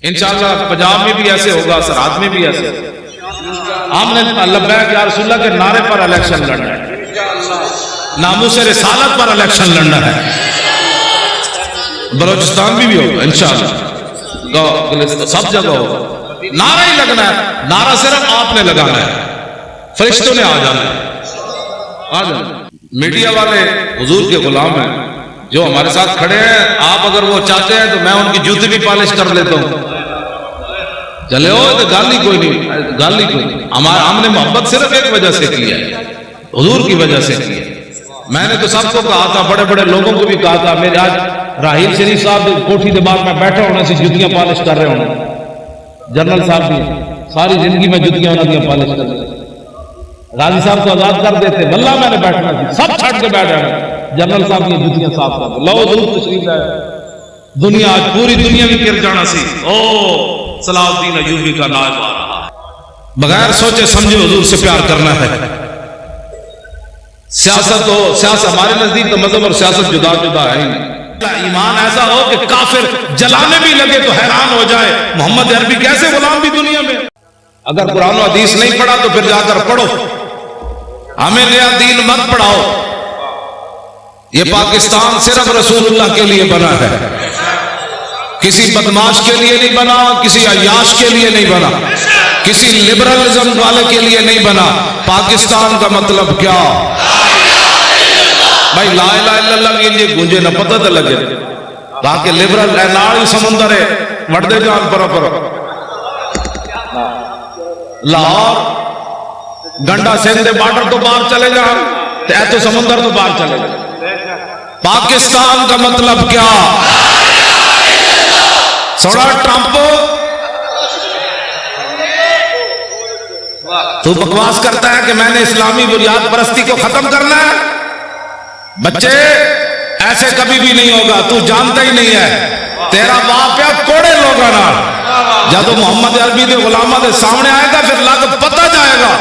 انشاءاللہ پنجاب میں بھی ایسے ہوگا، سرحد میں بھی ایسے ہوگا۔ ہم نے لبیک یا رسول اللہ کے نعرے پر الیکشن لڑنا ہے، ناموس رسالت پر الیکشن لڑنا ہے۔ بلوچستان بھی ہوگا انشاءاللہ، سب جگہ ہوگا، نعرہ ہی لگنا ہے۔ نعرہ صرف آپ نے لگانا ہے، فرشتوں نے آ جانا ہے۔ میڈیا والے حضور کے غلام ہیں جو ہمارے ساتھ کھڑے ہیں، آپ اگر وہ چاہتے ہیں تو میں ان کی جوتی بھی پالش کر لیتا ہوں، چلے ہو تو گال ہی کوئی نہیں، گال ہی کوئی نہیں۔ ہم نے محبت صرف ایک وجہ سے کی ہے، حضور کی وجہ سے کی ہے۔ میں نے تو سب کو کہا تھا، بڑے بڑے لوگوں کو بھی کہا تھا، میرے آج راہیل شریف صاحب کوٹھی کے بعد میں بیٹھا ہونے سے جوتیاں پالش کر رہے ہونے، جنرل صاحب بھی ساری زندگی میں جوتیاں انہوں نے پالش کر رہے، غازی صاحب کو آزاد کر دیتے، واللہ میں نے بیٹھنا تھی، سب چھٹ کے بیٹھ جانا، جنرل صاحب کی جوتیاں صاف کر دیں، لو ضرور تشریف ہے، دنیا آج پوری دنیا بھی گر جانا سی، او صلاح الدین ایوبی کا نائب آ رہا ہے۔ بغیر سوچے سمجھے حضور سے پیار کرنا ہے۔ سیاست ہو، سیاست ہمارے نزدیک تو مذہب اور سیاست جدا جدا ہے ہی نہیں۔ ایمان ایسا ہو کہ کافر جلانے بھی لگے تو حیران ہو جائے، محمد عربی کیسے غلام بھی دنیا میں۔ اگر قرآن و حدیث نہیں پڑھا تو پھر جا کر پڑھو، ہمیں نیا دین مت پڑھاؤ۔ یہ پاکستان صرف رسول اللہ کے لیے بنا ہے، کسی بدماش کے لیے نہیں بنا، کسی عیاش کے لیے نہیں بنا، کسی لبرلزم والے کے لیے نہیں بنا۔ پاکستان کا مطلب کیا؟ بھائی لا الہ الا اللہ کی یہ گونجے نہ پتہ تو لگے، تاکہ لبرل ہے ناڑی سمندر ہے وڑدے جان پر لاہور گنڈا سندھ دے بارڈر تو باہر چلے جان تے تو سمندر تو باہر چلے جان۔ پاکستان کا مطلب کیا؟ سوڑا ٹرمپ تو بکواس کرتا ہے کہ میں نے اسلامی بنیاد پرستی کو ختم کرنا ہے۔ بچے ایسے کبھی بھی نہیں ہوگا، تو جانتا ہی نہیں ہے، تیرا باپ یا کوڑے لوگا نا، جب محمد عربی دے غلامہ دے سامنے آئے گا پھر لگ پتہ جائے گا۔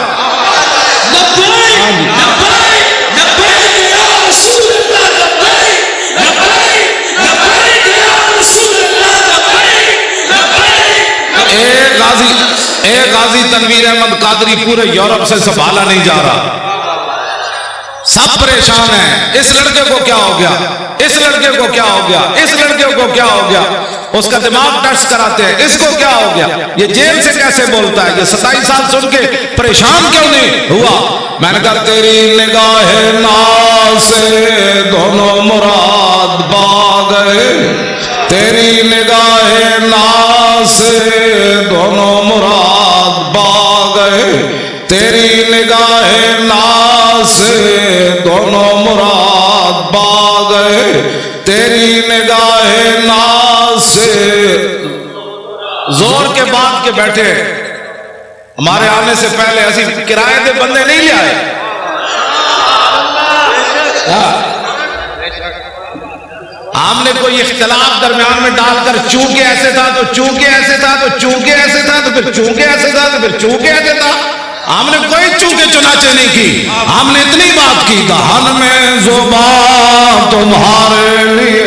ایک غازی تنویر احمد قادری پورے یورپ سے سنبھالا نہیں جا رہا، سب پریشان ہیں، اس لڑکے کو کیا ہو گیا، اس لڑکے کو کیا ہو گیا، اس لڑکے کو کیا ہو گیا، اس کا دماغ ٹچ کراتے ہیں، اس کو کیا ہو گیا، یہ جیل سے کیسے بولتا ہے، یہ 27 سال سن کے پریشان کیوں نہیں ہوا؟ میں نے کہا تیری نگاہ ناز سے دونوں مراد پا گئے، تیری نگاہ ناز سے دونوں مراد پا گئے، تیری نگاہ ناز سے دونوں مراد پا گئے، تیری نگاہ ناز سے۔ زور کے بعد کے بیٹھے ہمارے آنے سے پہلے ایسی کرائے دے بندے نہیں لے آئے، ہم نے کوئی اختلاف درمیان میں ڈال کر چونکہ ایسے تھا تو چونکہ ایسے تھا تو چونکہ ایسے تھا تو پھر چونکہ ایسے تھا تو پھر چونکہ ایسے تھا، ہم نے کوئی چونکہ چنانچہ نہیں کی، ہم نے اتنی بات کی دہن میں زبان تمہارے لیے،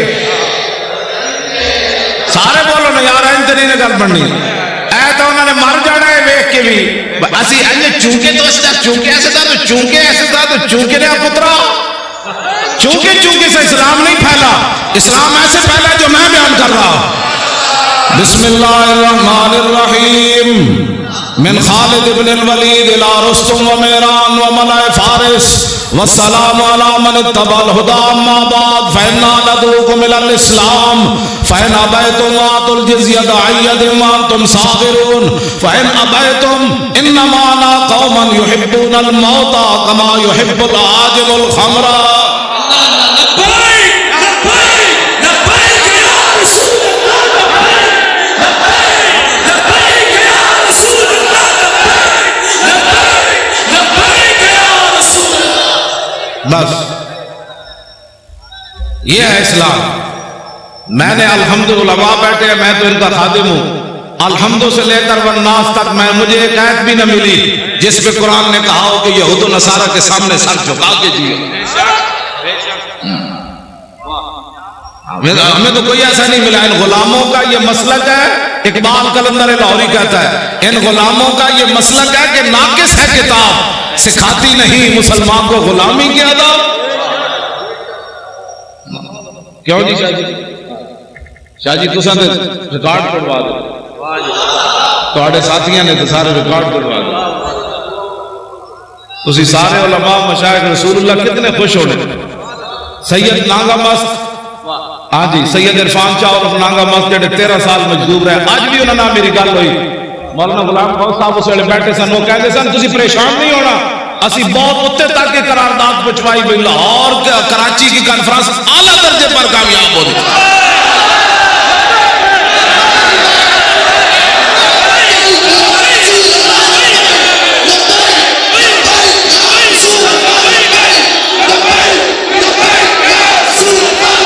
سارے بولو نا یار انتری نے گل بننی اے تو انہوں نے مر جانا ہے ویک کے بھی اسی انہیں چونکہ تو اس طرح چونکہ ایسے تھا تو چونکہ ایسے تھا تو چونکہ نے پترا، چونکہ چونکہ سے اسلام نہیں پھیلا، اسلام ایسے پھیلا جو میں بیان کر رہا ہوں۔ بسم اللہ الرحمن الرحیم، من خالد بن الولید الى رستم و میران و ملائے فارس والسلام علی من اتبع الہدا اما بعد فإنا ندعوکم الى الاسلام فإن ابیتم وآتوا الجزیہ دعیت وانتم صاغرون فإن ابیتم انما انا قوما يحبون الموت كما يحب العاجل الخمر۔ بس یہ ہے اسلام۔ میں نے الحمدللہ وہاں بیٹھے ہیں، میں تو ان کا خادم ہوں، الحمد سے لے کر والناس تک مجھے ایک آیت بھی نہ ملی جس پہ قرآن نے کہا ہو کہ یہود و نصارہ کے سامنے سر جھکا کے جیو۔ ہمیں تو کوئی ایسا نہیں ملا۔ ان غلاموں کا یہ مسلک ہے اقبال قلندر لاہوری کہتا ہے ان غلاموں کا یہ مسلک ہے کہ ناقص ہے کتاب، سکھاتی نہیں مسلمان کو غلامی کی آداب۔ کیوں جی شاہ جی تساں تے ریکارڈ کڑوا دو، تواڈے ساتھیاں نے تے سارے ریکارڈ کڑوا دو۔ تسی سارے علماء مشائخ رسول اللہ کتنے خوش ہونے۔ سید نانگا مست، ہاں جی سید عرفان چاہ اور نانگا مست جڑے 13 سال مجدور رہے، اج بھی انہاں نال میری گل ہوئی، مولانا غلام بخش صاحب اس ویلے بیٹھے سن، وہ کہتے سن تسی پریشان نہیں ہونا، اسی بہت اتنے تک کی قرارداد پہنچوائی بھی، لاہور کراچی کی کانفرنس اعلیٰ درجے پر کامیاب ہو گئی۔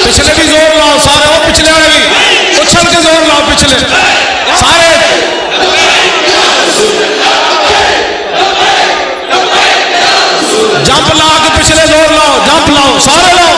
پچھلے بھی زور لاؤ سارے، وہ پچھلے والے بھی اچھل کے زور لاؤ، پچھلے سارے جمپ لا کے پچھلے زور لاؤ، جمپ لاؤ سارے لاؤ۔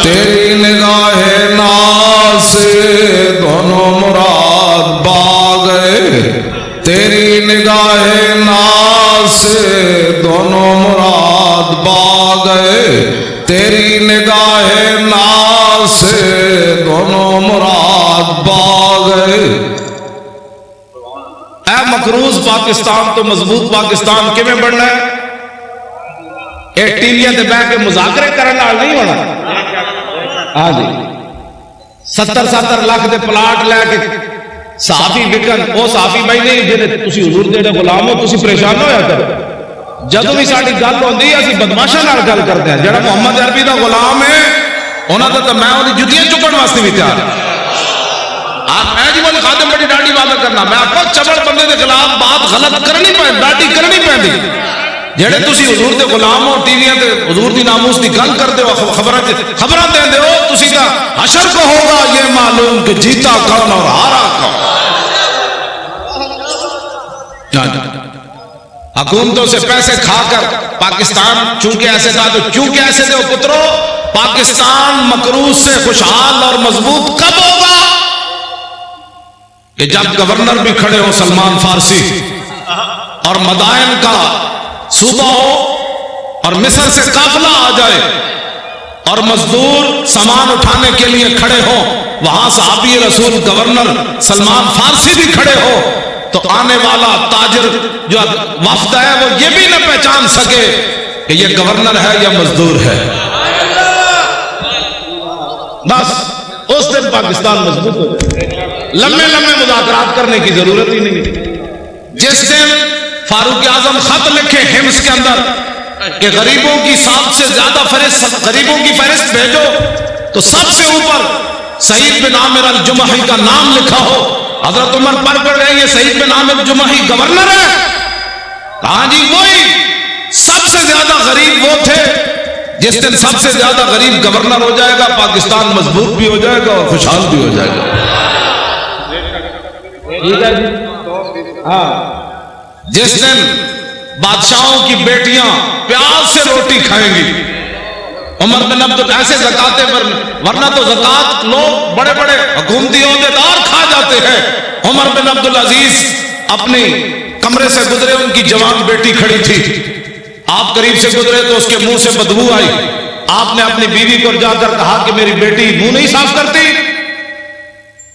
تیری نگاہ ناز سے دونوں مراد با گئے، تیری نگاہ ناز سے دونوں مراد با گئے، تیری نگاہ ناز سے دونوں مراد با گئے۔ اے مقروض پاکستان تو مضبوط پاکستان کیویں بننا ہے؟ ایک ٹیلیاں تے بیٹھ کے مذاکرے کرنے نال نہیں ہونا۔ ہاں جی 70 لاکھ دے پلاٹ لے کے صحافی وکن، وہ صحافی بھائی نہیں جڑے تسی حضور دے غلام ہو، تسی پریشان ہویا کرو۔ جدوں بھی ساڈی گل ہوندی ہے اسی بدماشاں نال گل کرتے ہیں، جڑا محمد عربی دا غلام ہے انہاں دا تے میں اودی جُتیاں چکن واسطے بھی تیار ہاں۔ میں جی بول خادم بڑی ڈاڈی بات کرنا، میں آپا چبڑ بندے دے خلاف بات غلط کرنی پے، ڈاڈی کرنی پیندی۔ جڑے تسی حضور دے غلام ہو، ٹی ویاں تے حضور دی ناموس دی گل کردے ہو، خبراں دیندے ہو، تسی دا حشر کو ہوگا یہ معلوم کہ جیتا کون اور ہارا کون۔ حکومتوں سے پیسے کھا کر پاکستان چونکہ ایسے تھا تو چونکہ ایسے تھے پترو، پاکستان مقروض سے خوشحال اور مضبوط کب ہوگا؟ کہ جب گورنر بھی کھڑے ہو سلمان فارسی اور مدائن کا صوبہ ہو اور مصر سے قافلہ آ جائے اور مزدور سامان اٹھانے کے لیے کھڑے ہو، وہاں صحابی رسول گورنر سلمان فارسی بھی کھڑے ہو، تو آنے والا تاجر جو وفد ہے وہ یہ بھی نہ پہچان سکے کہ یہ گورنر ہے یا مزدور ہے۔ بس اس دن پاکستان مضبوط ہو جائے، لمبے مذاکرات کرنے کی ضرورت ہی نہیں۔ جس دن فاروق اعظم خط لکھے حمص کے اندر کہ غریبوں کی سب سے زیادہ فہرست، غریبوں کی فہرست بھیجو، تو سب سے اوپر سعید بن عامر الجمحی کا نام لکھا ہو، حضرت عمر پڑھ کر گئے یہ سعید بن عامر الجمحی گورنر ہے؟ کہاں جی وہی سب سے زیادہ غریب وہ تھے۔ جس دن سب سے زیادہ غریب گورنر ہو جائے گا، پاکستان مضبوط بھی ہو جائے گا اور خوشحال بھی ہو جائے گا۔ ٹھیک ہے جی ہاں۔ جس دن بادشاہوں کی بیٹیاں پیاز سے روٹی کھائیں گی، عمر بن عبد ایسے زکاتے پر، ورنہ تو زکات لوگ بڑے بڑے حکومتی عہدیدار کھا جاتے ہیں۔ عمر بن عبد العزیز اپنی کمرے سے گزرے، ان کی جوان بیٹی کھڑی تھی، آپ قریب سے گزرے تو اس کے منہ سے بدبو آئی۔ آپ نے اپنی بیوی کو جا کر کہا کہ میری بیٹی منہ نہیں صاف کرتی؟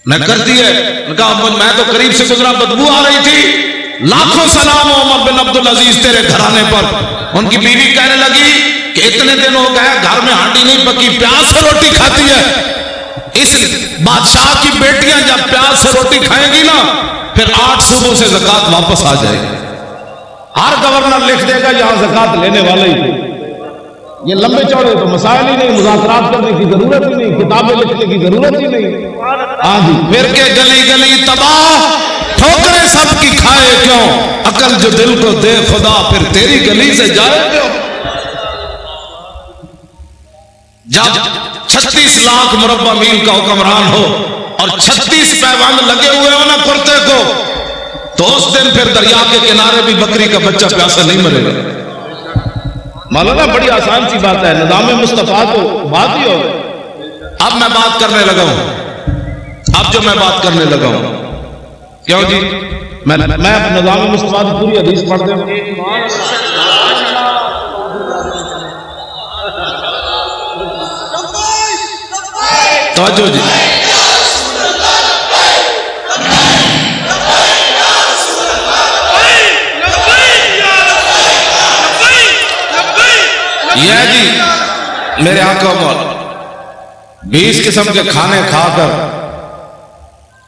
میں کرتی ہے۔ کہا میں تو قریب سے گزرا، بدبو آ رہی تھی۔ لاکھوں سلام عمر بن عبد العزیز تیرے گھرانے پر۔ ان کی بیوی کہنے لگی کہ اتنے دن ہو گئے گھر میں ہانڈی نہیں پکی، پیاز سے روٹی کھاتی ہے۔ اس بادشاہ کی بیٹیاں جب پیاز سے روٹی کھائیں گی نا، پھر 8 صوبوں سے زکات واپس آ جائے گی۔ ہر گورنر لکھ دے گا یہاں زکات لینے والے ہی۔ یہ لمبے چوڑے تو مسائل ہی نہیں، مذاکرات کرنے کی ضرورت ہی نہیں، کتابیں لکھنے کی ضرورت ہی نہیں۔ ہاں جی، پھر کے گلی گلی تباہ، ٹھوکریں سب کی کھائے کیوں، عقل جو دل کو دے خدا پھر تیری گلی سے جائے کیوں۔ جب 36 لاکھ مربع میل کا حکمران ہو اور 36 پیوند لگے ہوئے ہو نا کرتے کو، تو اس دن پھر دریا کے کنارے بھی بکری کا بچہ پیاسا نہیں مرے گا۔ مولانا بڑی آسان سی بات ہے، نظام مصطفیٰ تو بات ہی ہو گئی۔ اب میں بات کرنے لگا ہوں، اب جو میں بات کرنے لگا ہوں، کیوں جی میں نظام مصطفیٰ کی پوری حدیث پڑھ دوں۔ توجہ جی، یہ جی میرے آقا مولا 20 قسم کے کھانے کھا کر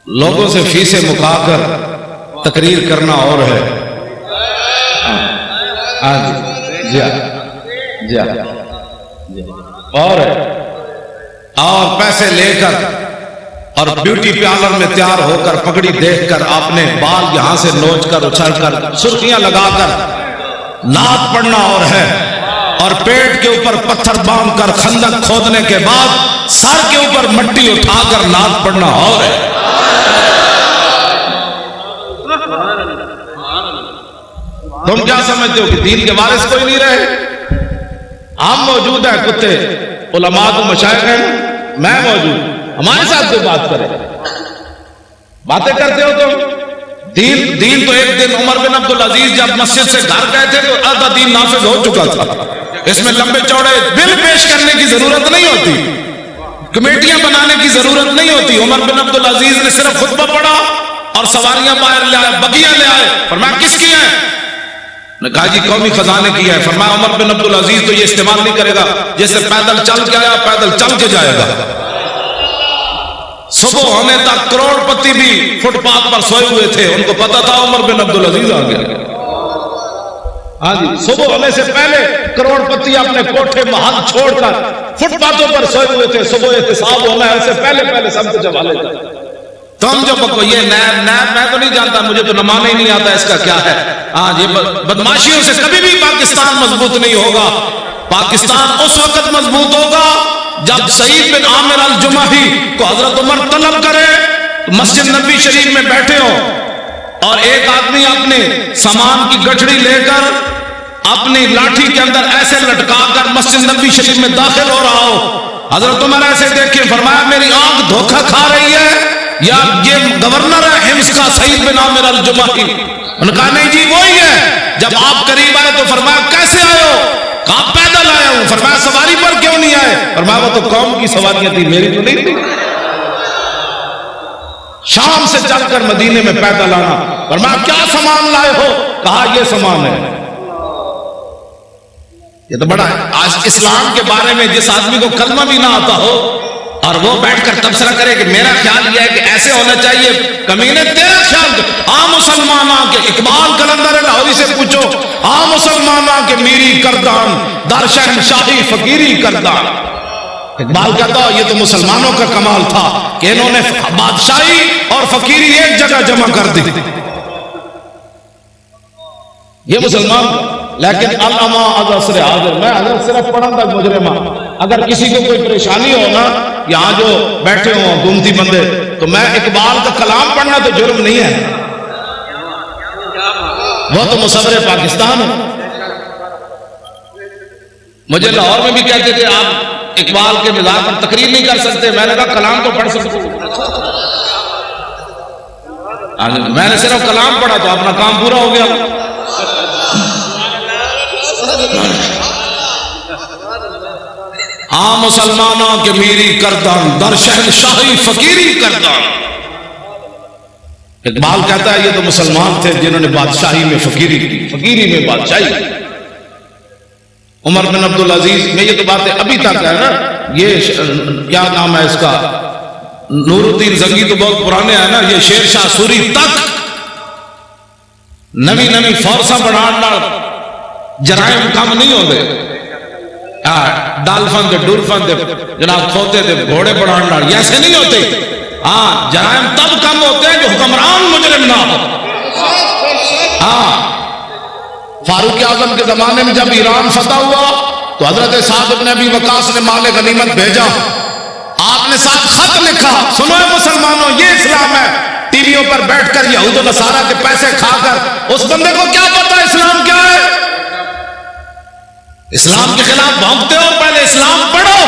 لوگوں سے فیسیں مکا کر تقریر کرنا اور ہے، جی اور ہے، اور پیسے لے کر اور بیوٹی پارلر میں تیار ہو کر پگڑی دیکھ کر آپ نے بال یہاں سے نوچ کر اچھل کر سرخیاں لگا کر نعت پڑھنا اور ہے، اور پیٹ کے اوپر پتھر باندھ کر خندق کھودنے کے بعد سر کے اوپر مٹی اٹھا کر نعت پڑھنا اور ہے۔ تم کیا سمجھتے ہو کہ دین کے وارث کوئی نہیں رہے؟ ہم موجود ہیں، کتے علماء تو مشائخ ہیں، میں موجود، ہمارے ساتھ جو بات کرے، باتیں کرتے ہو تم۔ دین تو ایک دن عمر بن عبدالعزیز جب مسجد سے گھر گئے تھے تو آدھا دین نافذ ہو چکا تھا، اس میں لمبے چوڑے بل پیش کرنے کی ضرورت نہیں ہوتی، کمیٹیاں بنانے کی ضرورت نہیں ہوتی۔ عمر بن عبدالعزیز نے صرف خطبہ پڑھا اور سواریاں باہر لے آئے، بگیاں لے آئے، فرمایا کس کی ہیں؟ نے کہا جی قومی خزانے کی ہے۔ فرمایا عمر بن عبدالعزیز تو یہ استعمال نہیں کرے گا، جیسے پیدل چل کے آیا پیدل چل کے جائے گا۔ صبح ہونے تک کروڑ پتی بھی فٹ پاتھ پر سوئے ہوئے تھے، ان کو پتا تھا عمر بن عبدالعزیز آ گیا۔ ہاں جی، صبح ہونے سے پہلے کروڑ پتی اپنے کوٹھے محل چھوڑ کر فٹ پاتھوں پر سوئے ہوئے تھے، صبح احتساب ہونا ہے اس سے پہلے سب کچھ حوالے تھا۔ تم جو بکو یہ نیب میں تو نہیں جانتا، مجھے تو نمانا ہی نہیں آتا اس کا کیا ہے۔ ہاں یہ بدماشیوں سے کبھی بھی پاکستان مضبوط نہیں ہوگا۔ پاکستان اس وقت مضبوط ہوگا جب سعید بن عامر الجمحی کو حضرت عمر طلب کرے، مسجد نبی شریف میں بیٹھے ہو اور ایک آدمی اپنے سامان کی گٹھڑی لے کر اپنی لاٹھی کے اندر ایسے لٹکا کر مسجد نبی شریف میں داخل ہو رہا ہو، حضرت عمر ایسے دیکھے، فرمایا میری آنکھ دھوکہ کھا رہی ہے یا یہ گورنر ہے حمص کا سعید بن عامر الجمحی؟ انہوں نے کہا نہیں جی وہی ہے۔ جب آپ قریب آئے تو فرمایا کیسے آئے ہو؟ کہا پیدل آیا ہوں۔ فرمایا سواری پر کیوں نہیں آئے؟ فرمایا وہ تو قوم کی سواریاں تھی، میری تو نہیں تھی۔ شام سے چل کر مدینے میں پیدل آنا۔ فرمایا کیا سامان لائے ہو؟ کہا یہ سامان ہے۔ یہ تو بڑا ہے، آج اسلام کے بارے میں جس آدمی کو کلمہ بھی نہ آتا ہو اور وہ بیٹھ کر تبصرہ کرے کہ میرا خیال یہ ہے کہ ایسے ہونا چاہیے، کمینے تیرا خیال مسلمانہ کے اقبال کلندر لاہوری سے پوچھو، مسلمانہ کے میری کردان در شہنشاہی فقیری کردان۔ اقبال کہتا ہے یہ تو مسلمانوں کا کمال تھا کہ انہوں نے بادشاہی اور فقیری ایک جگہ جمع کر دی، یہ مسلمان۔ لیکن علامہ عصر حاضر میں حضرت صرف پڑھا تک مجرمہ، اگر کسی کو کوئی پریشانی ہو نا یہاں جو بیٹھے ہوں حکومتی بندے، تو میں اقبال کا کلام پڑھنا تو جرم نہیں ہے، وہ تو مصور پاکستان ہے۔ مجھے لاہور میں بھی کہتے تھے آپ اقبال کے مزاج پر تقریر نہیں کر سکتے، میں نے کہا کلام تو پڑھ سکتے، میں نے صرف کلام پڑھا تو اپنا کام پورا ہو گیا۔ مسلمانوں کے میری کردان در شہنشاہی فقیری کردان۔ اقبال کہتا ہے یہ تو مسلمان تھے جنہوں نے بادشاہی میں فقیری کی، فقیری میں بادشاہی۔ عمر بن عبدالعزیز میں یہ تو باتیں ابھی تک ہے نا، یہ کیا نام ہے اس کا، نور الدین زنگی تو بہت پرانے ہیں نا، یہ شیر شاہ سوری تک نوی فورساں بڑھانا جرائم کم نہیں ہوتے۔ ڈالفن دے ڈولفن دے جناب کھوتے دے گھوڑے بڑھان ڈال، یہ ایسے نہیں ہوتے۔ ہاں جرائم تب کم ہوتے ہیں جو حکمران مجرم نہ ہو۔ ہاں فاروق اعظم کے زمانے میں جب ایران فتح ہوا تو حضرت سعد بن ابی وقاص نے مال غنیمت بھیجا، آپ نے ساتھ خط لکھا، سنو اے مسلمانوں یہ اسلام ہے۔ ٹی ویوں پر بیٹھ کر یہود و نصارہ کے پیسے کھا کر اس بندے کو کیا پتا اسلام کیا ہے؟ اسلام کے خلاف بھونکتے ہو، پہلے اسلام پڑھو۔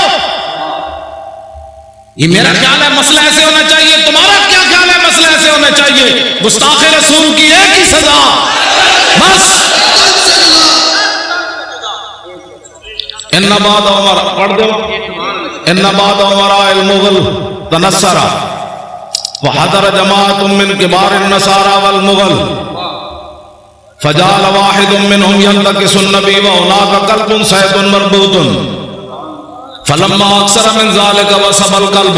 یہ میرا خیال ہے مسئلہ ایسے ہونا چاہیے، تمہارا کیا خیال ہے مسئلہ ایسے ہونا چاہیے؟ گستاخ رسول کی ایک ہی سزا بس۔ ان بعد عمر پڑھ دو، ان بعد عمراء المغل تنصر وحضر جماعت من کبار النصارى والمغل فجعل واحد منهم ينتكس النبي وهناك قلب صيد مربوط فلما اكثر من ذلك وسب القلب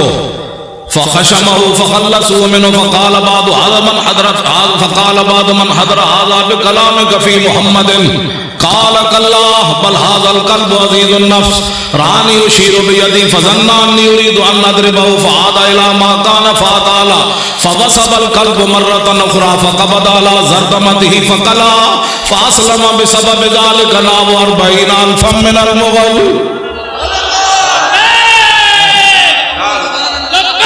فخشمه فخلصوا منه فقال بعض من حضر هذا بكلامك في محمد قال كالله بل هذا القلب عزيز النفس راني يشير بيدي فظن اني اريد ان اضربه فعاد الى ما كان فاطال فوسب القلب مرة اخرى فقبض على زرقمته فقلا فاسلم بسبب ذلك نحو 40,000 من المغل۔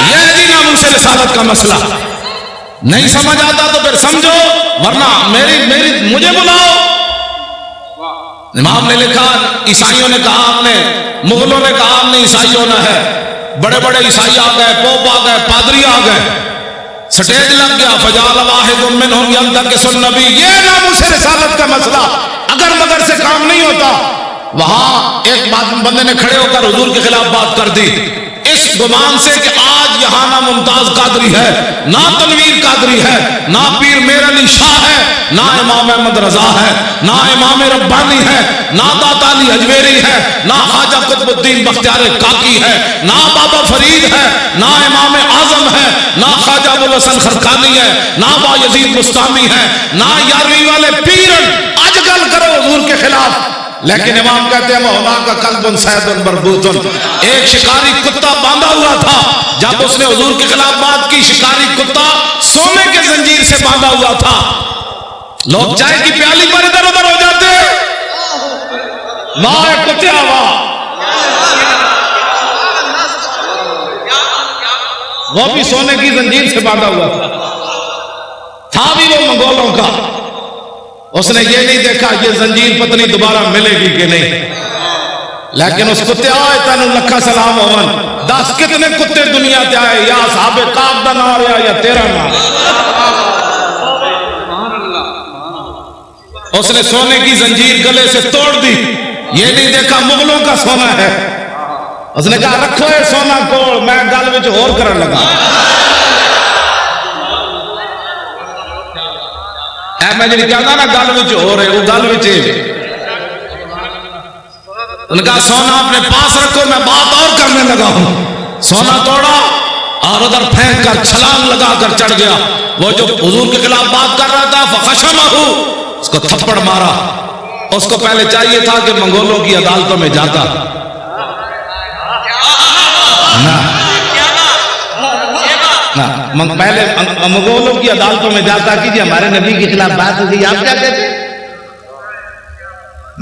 یہ جی ناموس رسالت کا مسئلہ نہیں سمجھ آتا تو پھر سمجھو، ورنہ مجھے بلاؤ۔ امام نے لکھا، عیسائیوں نے کہا ہم نے، مغلوں نے کہا ہم نے عیسائیوں نے ہے، بڑے بڑے عیسائی آ گئے، پوپ آ گئے، پادری آ گئے، سٹیج لگ گیا، فجعل واحد منهم ينتكس النبي۔ یہ ناموس رسالت کا مسئلہ اگر مگر سے کام نہیں ہوتا، وہاں ایک بندے نے کھڑے ہو کر حضور کے خلاف بات کر دی اس گمان سے کہ آج یہاں نہ ممتاز قادری ہے، نہ تنویر قادری ہے، نہ پیر میر علی شاہ ہے، نہ امام احمد رضا ہے، نہ امام ربانی ہے، نہ داتا علی اجمیری ہے، نہ خواجہ قطب الدین بختیار کاکی ہے، نہ بابا فرید ہے، نہ امام اعظم ہے، نہ خواجہ ابوالحسن خرقانی ہے، نہ بایزید بستامی ہے، نہ یارویں والے پیرن آج گل کرو حضور کے خلاف۔ لیکن امام کہتے ہیں وَهُنَاكَ قَلْبٌ صَيْدٌ مَرْبُوطٌ، ایک شکاری کتا باندھا ہوا تھا، جب اس نے حضور کے خلاف بات کی، شکاری کتا سونے کے زنجیر سے باندھا ہوا تھا۔ لوگ چائے کی پیالی پر ادھر ادھر ہو جاتے، واہ کتے واہ، وہ بھی سونے کی زنجیر سے باندھا ہوا تھا بھی وہ منگولوں کا۔ اس نے یہ نہیں دیکھا یہ زنجیر پتنی دوبارہ ملے گی کہ نہیں، لیکن اس کتے آئے تینوں لکھا سلام ہومن، 10 کتنے کتے دنیا تے آئے، یا صحابہ کعب دا نام رہا یا تیرا نام۔ اس نے سونے کی زنجیر گلے سے توڑ دی، یہ نہیں دیکھا مغلوں کا سونا ہے۔ اس نے کہا رکھو یہ سونا کوڑ، میں گل وچ اور کرن لگا۔ میں جی کہنا نا گل وچ ہو رہے، وہ گل وچ انہوں نے کہا سونا اپنے پاس رکھو، میں بات اور کرنے لگا ہوں۔ سونا توڑا اور ادھر پھینک کر چھلانگ لگا کر چڑھ گیا۔ وہ جو حضور کے خلاف بات کر رہا تھا فخشمہ، اس کو تھپڑ مارا۔ اس کو پہلے چاہیے تھا کہ منگولوں کی عدالتوں میں جاتا، پہلے مغولوں کی عدالتوں میں جاتا کہ جی ہمارے نبی کے خلاف بات ہو گئی، آپ کیا کہتے؟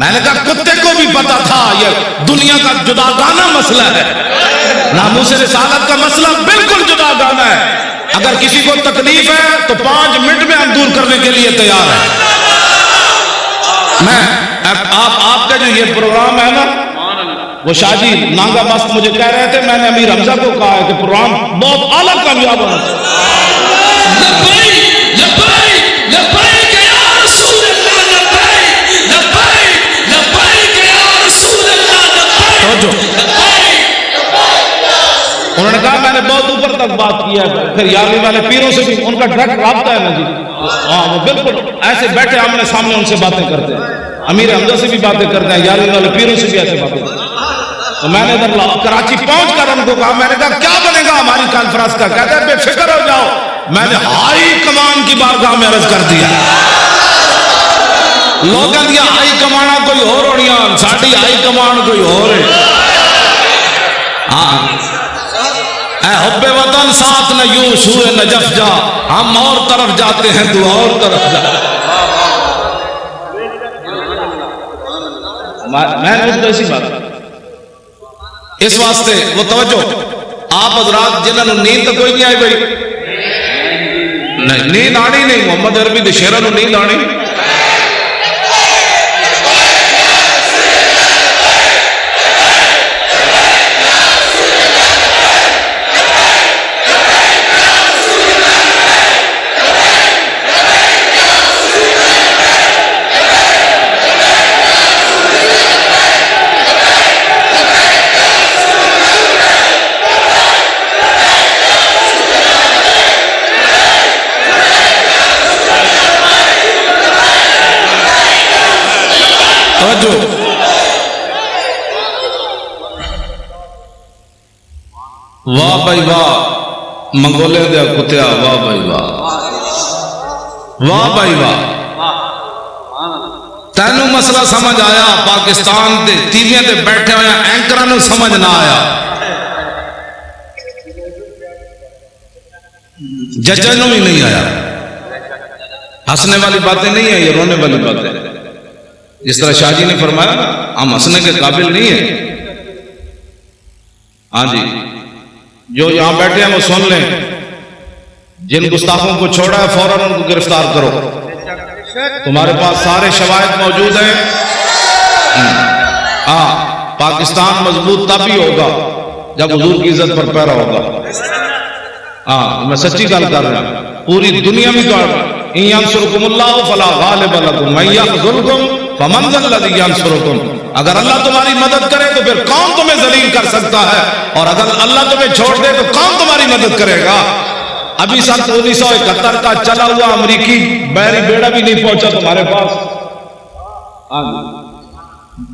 میں نے کہا کتے کو بھی پتا تھا یہ دنیا کا جداگانہ مسئلہ ہے، ناموس رسالت کا مسئلہ بالکل جداگانہ ہے۔ اگر کسی کو تکلیف ہے تو 5 منٹ میں ہم دور کرنے کے لیے تیار ہیں۔ میں آپ کا جو یہ پروگرام ہے نا، وہ شاہ جی نانگا مست مجھے کہہ رہے تھے، میں نے امیر حمزہ کو کہا ہے کہ پروگرام بہت اعلیٰ کامیاب ہونا چاہیے۔ انہوں نے کہا میں نے بہت اوپر تک بات کیا ہے، پھر یارویں والے پیروں سے بھی ان کا ڈائریکٹ رابطہ ہے نا جی، ہاں وہ بالکل ایسے بیٹھے آمنے سامنے ان سے باتیں کرتے ہیں، امیر حمزہ سے بھی باتیں کرتے ہیں، یارویں والے پیروں سے بھی ایسے باتیں کرتے ہیں۔ تو میں نے ادھر کراچی پہنچ کر ان کو کہا، میں نے کہا کیا بنے گا ہماری کانفرنس کا؟ کہتا ہے بے فکر ہو جاؤ، میں نے ہائی کمان کی بارگاہ میں عرض کر دیا، لوگوں دیا ہائی کمانا کوئی اور ہونیاں، ساڈی ہائی کمان کوئی اور ہے۔ ہاں اے حب وطن ساتھ نہ یوں سوئے نجف جا، ہم اور طرف جاتے ہیں تو اور طرف جا۔ میں نے ایسی بات اس واسطے وہ توجہ آپ حضرات جنہوں نے نیند تو کوئی نہیں آئی بھائی، نہیں نیند آنی نہیں، محمد عربی دے شیراں نوں نیند آنی۔ واہ بھائی واہ منگولے دیا کتیا، واہ بھائی واہ، واہ بھائی واہ۔ تینوں مسئلہ سمجھ آیا؟ پاکستان دے ٹی وی تے بیٹھے ہوئے اینکراں نوں سمجھ نہ آیا، ججاں نوں بھی نہیں آیا۔ ہنسنے والی باتیں نہیں ہیں، یہ رونے والی باتیں۔ جس طرح شاہ جی نے فرمایا ہم ہنسنے کے قابل نہیں ہیں۔ ہاں جی، جو یہاں بیٹھے ہیں وہ سن لیں، جن گستاخوں کو چھوڑا ہے فوراً ان کو گرفتار کرو۔ تمہارے پاس سارے شواہد موجود ہیں۔ ہاں پاکستان مضبوط تب ہی ہوگا جب حضور کی عزت پر پیرا ہوگا۔ ہاں میں سچی گل کر رہا ہوں، پوری دنیا میں تو ان ینصرکم اللہ فلا غالب لکم وان یخذلکم فمن ذا الذی ینصرکم، اگر اللہ تمہاری مدد کرے تو پھر کون تمہیں ذلیل کر سکتا ہے، اور اگر اللہ تمہیں چھوڑ دے تو کون تمہاری مدد کرے گا۔ ابھی سن 1971 کا چلا ہوا امریکی بحری بیڑا بھی نہیں پہنچا تمہارے پاس۔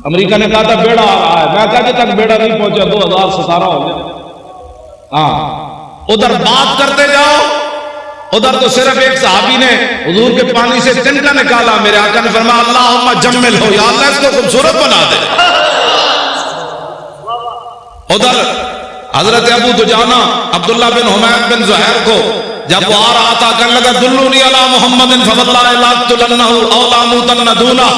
امریکہ نے کہا تھا بیڑا آ رہا ہے، میں کہا جب تک بیڑا نہیں پہنچا 2017 ہو گیا۔ ہاں ادھر بات کرتے جاؤ، ادھر تو صرف ایک صحابی نے حضور کے پانی سے تنکا نکالا، میرے آقا نے فرمایا اللہم جمل ہو، یا اللہ اس کو خوبصورت بنا دے۔ ادھر حضرت ابو دجانہ عبداللہ بن حمید بن زہیر کو جب وہ آ رہا تھا کہنے لگا دلونی علی محمد فواللہ لاقتلنہ او لاموتن دونہ۔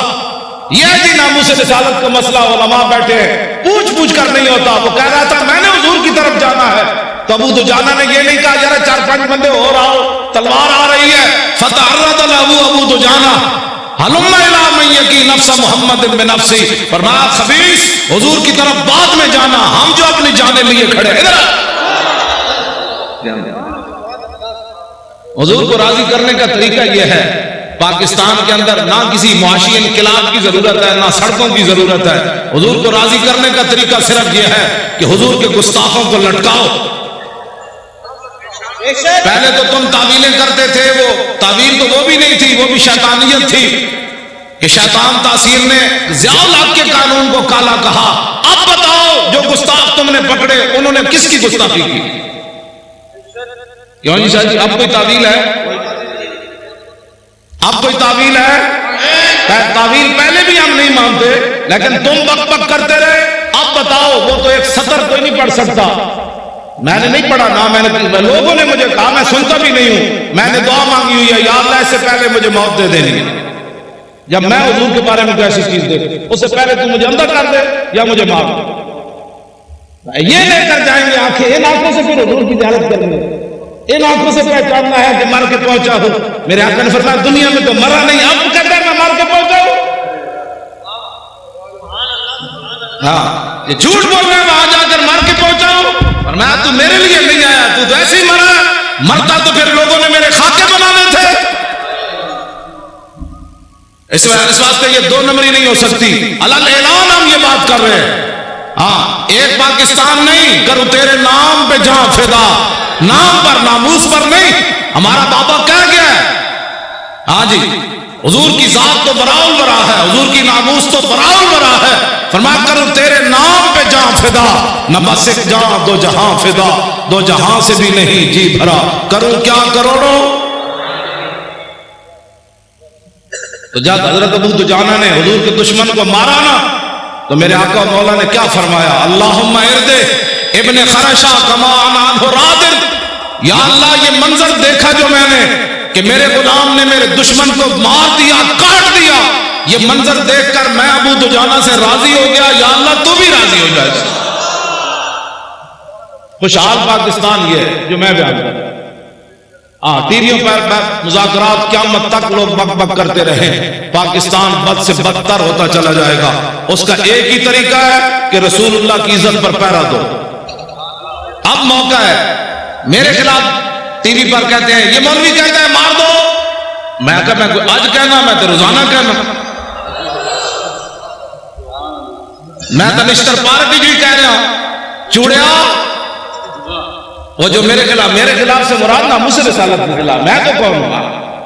یہ جی ناموس رسالت کا مسئلہ علماء بیٹھے ہیں، پوچھ کر نہیں ہوتا۔ وہ کہہ رہا تھا میں نے حضور کی طرف جانا ہے، تو ابو دجانہ نے یہ نہیں کہا ذرا 4-5 بندے اور آؤ، تلوار آ رہی ہے۔ فتعرض له ابو دجانہ ہلم الی من یقی نفس محمد بنفسی، فرمایا خبیث حضور کی طرف بعد میں جانا، ہم جو اپنی جانیں لیے کھڑے۔ ادھر حضور کو راضی کرنے کا طریقہ یہ ہے، پاکستان کے اندر نہ کسی معاشی انقلاب کی ضرورت ہے، نہ سڑکوں کی ضرورت ہے۔ حضور کو راضی کرنے کا طریقہ صرف یہ ہے کہ حضور کے گستاخوں کو لٹکاؤ۔ پہلے تو تم تعویلیں کرتے تھے، وہ تعویل تو وہ بھی نہیں تھی، وہ بھی شیطانیت تھی کہ شیطان تاثیر نے ضیاء الحق کے قانون کو کالا کہا۔ اب بتاؤ جو گستاخ تم نے پکڑے انہوں نے کس کی گستاخی کی؟ کیوں جی شاہ جی اب کوئی تعویل ہے؟ اب کوئی تعویل ہے؟ تعویل پہلے بھی ہم نہیں مانتے لیکن تم بک بک کرتے رہے۔ اب بتاؤ، وہ تو ایک سطر کوئی نہیں پڑھ سکتا، میں نے نہیں پڑھا نہ میں نے، لوگوں نے مجھے کہا، میں سنتا بھی نہیں ہوں، میں نے دعا مانگی ہوئی ہے یا اللہ اس سے پہلے مجھے موت دے دینی ہے، جب میں حضور کے بارے میں ایسی چیز دے اس سے پہلے تو مجھے اندر کر دے یا مجھے معاف دے۔ یہ لے کر جائیں گے آنکھیں، ان آنکھوں سے پھر حضور کی زیارت کریں گے، ان آنکھوں سے پہچاننا ہے کہ مر کے پہنچا ہوں۔ میرے آقا نے فرمایا دنیا میں تو مرا نہیں، اب کہتا ہے میں مر کے پہنچا ہوں۔ ہاں یہ جھوٹ بول رہے ہیں، وہاں جا کر مر کے پہنچا ہوں، اور میں تو میرے لیے نہیں آیا، تو ایسے ہی مرا، مرتا تو پھر لوگوں نے میرے خاکے بنانے تھے۔ اس واسطے یہ دو نمبری نہیں ہو سکتی، علل اعلان ہم یہ بات کر رہے ہیں۔ ہاں ایک پاکستان نہیں، کرو تیرے نام پہ جہاں فدا، نام پر ناموس پر نہیں۔ ہمارا بابا کہہ گیا ہے، ہاں جی حضور کی ذات تو براؤل برا ہے، حضور کی ناموس تو براؤل برا ہے، فرمایا کرو تیرے نام پہ جہاں فدا، نہ بس ایک جہاں دو جہاں فدا، دو جہاں سے بھی نہیں جی بھرا، کروں کیا کروڑوں۔ تو جب حضرت ابو دجانہ نے حضور کے دشمن کو مارا نا تو میرے آقا مولا نے کیا فرمایا؟ اللہم ارد ابن خرشہ کما عنہ رادر، یا اللہ یہ منظر دیکھا جو میں نے کہ میرے غلام نے میرے دشمن کو مار دیا، کاٹ دیا، یہ منظر دیکھ کر میں ابو دجانہ سے راضی ہو گیا، یا اللہ تو بھی راضی ہو جائے۔ خوشحال پاکستان یہ ہے جو میں بیان کرتا ہوں۔ ٹی ویوں پر مذاکرات قیامت تک لوگ بک بک کرتے رہے، پاکستان بد سے بدتر ہوتا چلا جائے گا۔ اس کا ایک ہی طریقہ ہے کہ رسول اللہ کی عزت پر پہرا دو۔ اب موقع ہے، میرے خلاف ٹی وی پر کہتے ہیں، یہ مولوی کہتا ہے مار دو، میں کہا میں آج کہنا، میں تو روزانہ کہنا، میں تو نشتر پارٹی بھی کہہ رہا ہوں، چوڑیا وہ جو میرے خلاف سے مراد ناموس رسالت کے خلاف، میں تو کون ہوں؟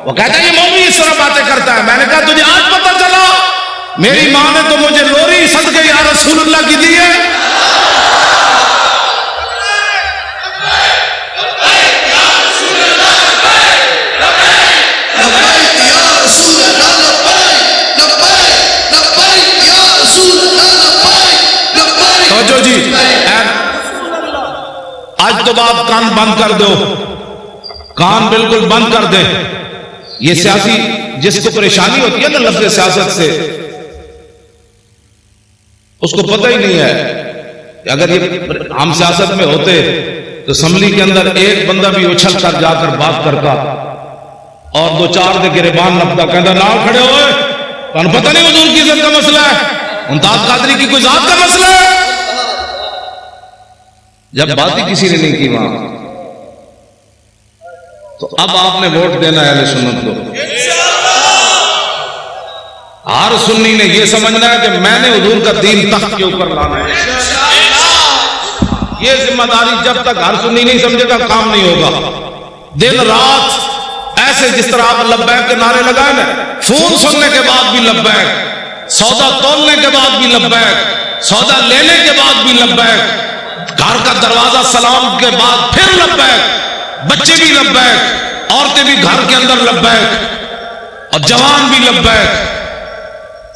وہ کہتا ہے یہ مولوی اس طرح باتیں کرتا ہے۔ میں نے کہا تجھے آج پتہ چلا؟ میری ماں نے تو مجھے لوری صدقے یا رسول اللہ کی دی ہے۔ توجہ جی، آج تو بات کان بند کر دو، کان بالکل بند کر دیں۔ یہ سیاسی جس کو پریشانی ہوتی ہے نا لفظ سیاست سے، اس کو پتہ ہی نہیں ہے کہ اگر یہ ہم سیاست میں ہوتے تو اسمبلی کے اندر ایک بندہ بھی اچھل کر جا کر بات کرتا اور دو چار دے گریبان نپتا، کہتا نہ کھڑے ہوئے، تو پتہ نہیں حضور کی عزت کا مسئلہ ہے، ممتاز قادری کی کوئی ذات کا مسئلہ ہے۔ جب بات ہی کسی نے نہیں کی وہاں، تو اب آپ نے ووٹ دینا ہے اہل سنت کو۔ ہر سنی نے یہ سمجھنا ہے کہ میں نے حضور کا دین تخت کے اوپر لانا ہے۔ یہ ذمہ داری جب تک ہر سنی نہیں سمجھے گا کام نہیں ہوگا۔ دن رات ایسے جس طرح آپ لبیک کے نعرے لگائے نا، فون سننے کے بعد بھی لبیک، سودا تولنے کے بعد بھی لبیک، سودا لینے کے بعد بھی لبیک، گھر کا دروازہ سلام کے بعد پھر لبیک، بچے بھی لبیک، عورتیں بھی گھر کے اندر لبیک، اور جوان بھی لبیک،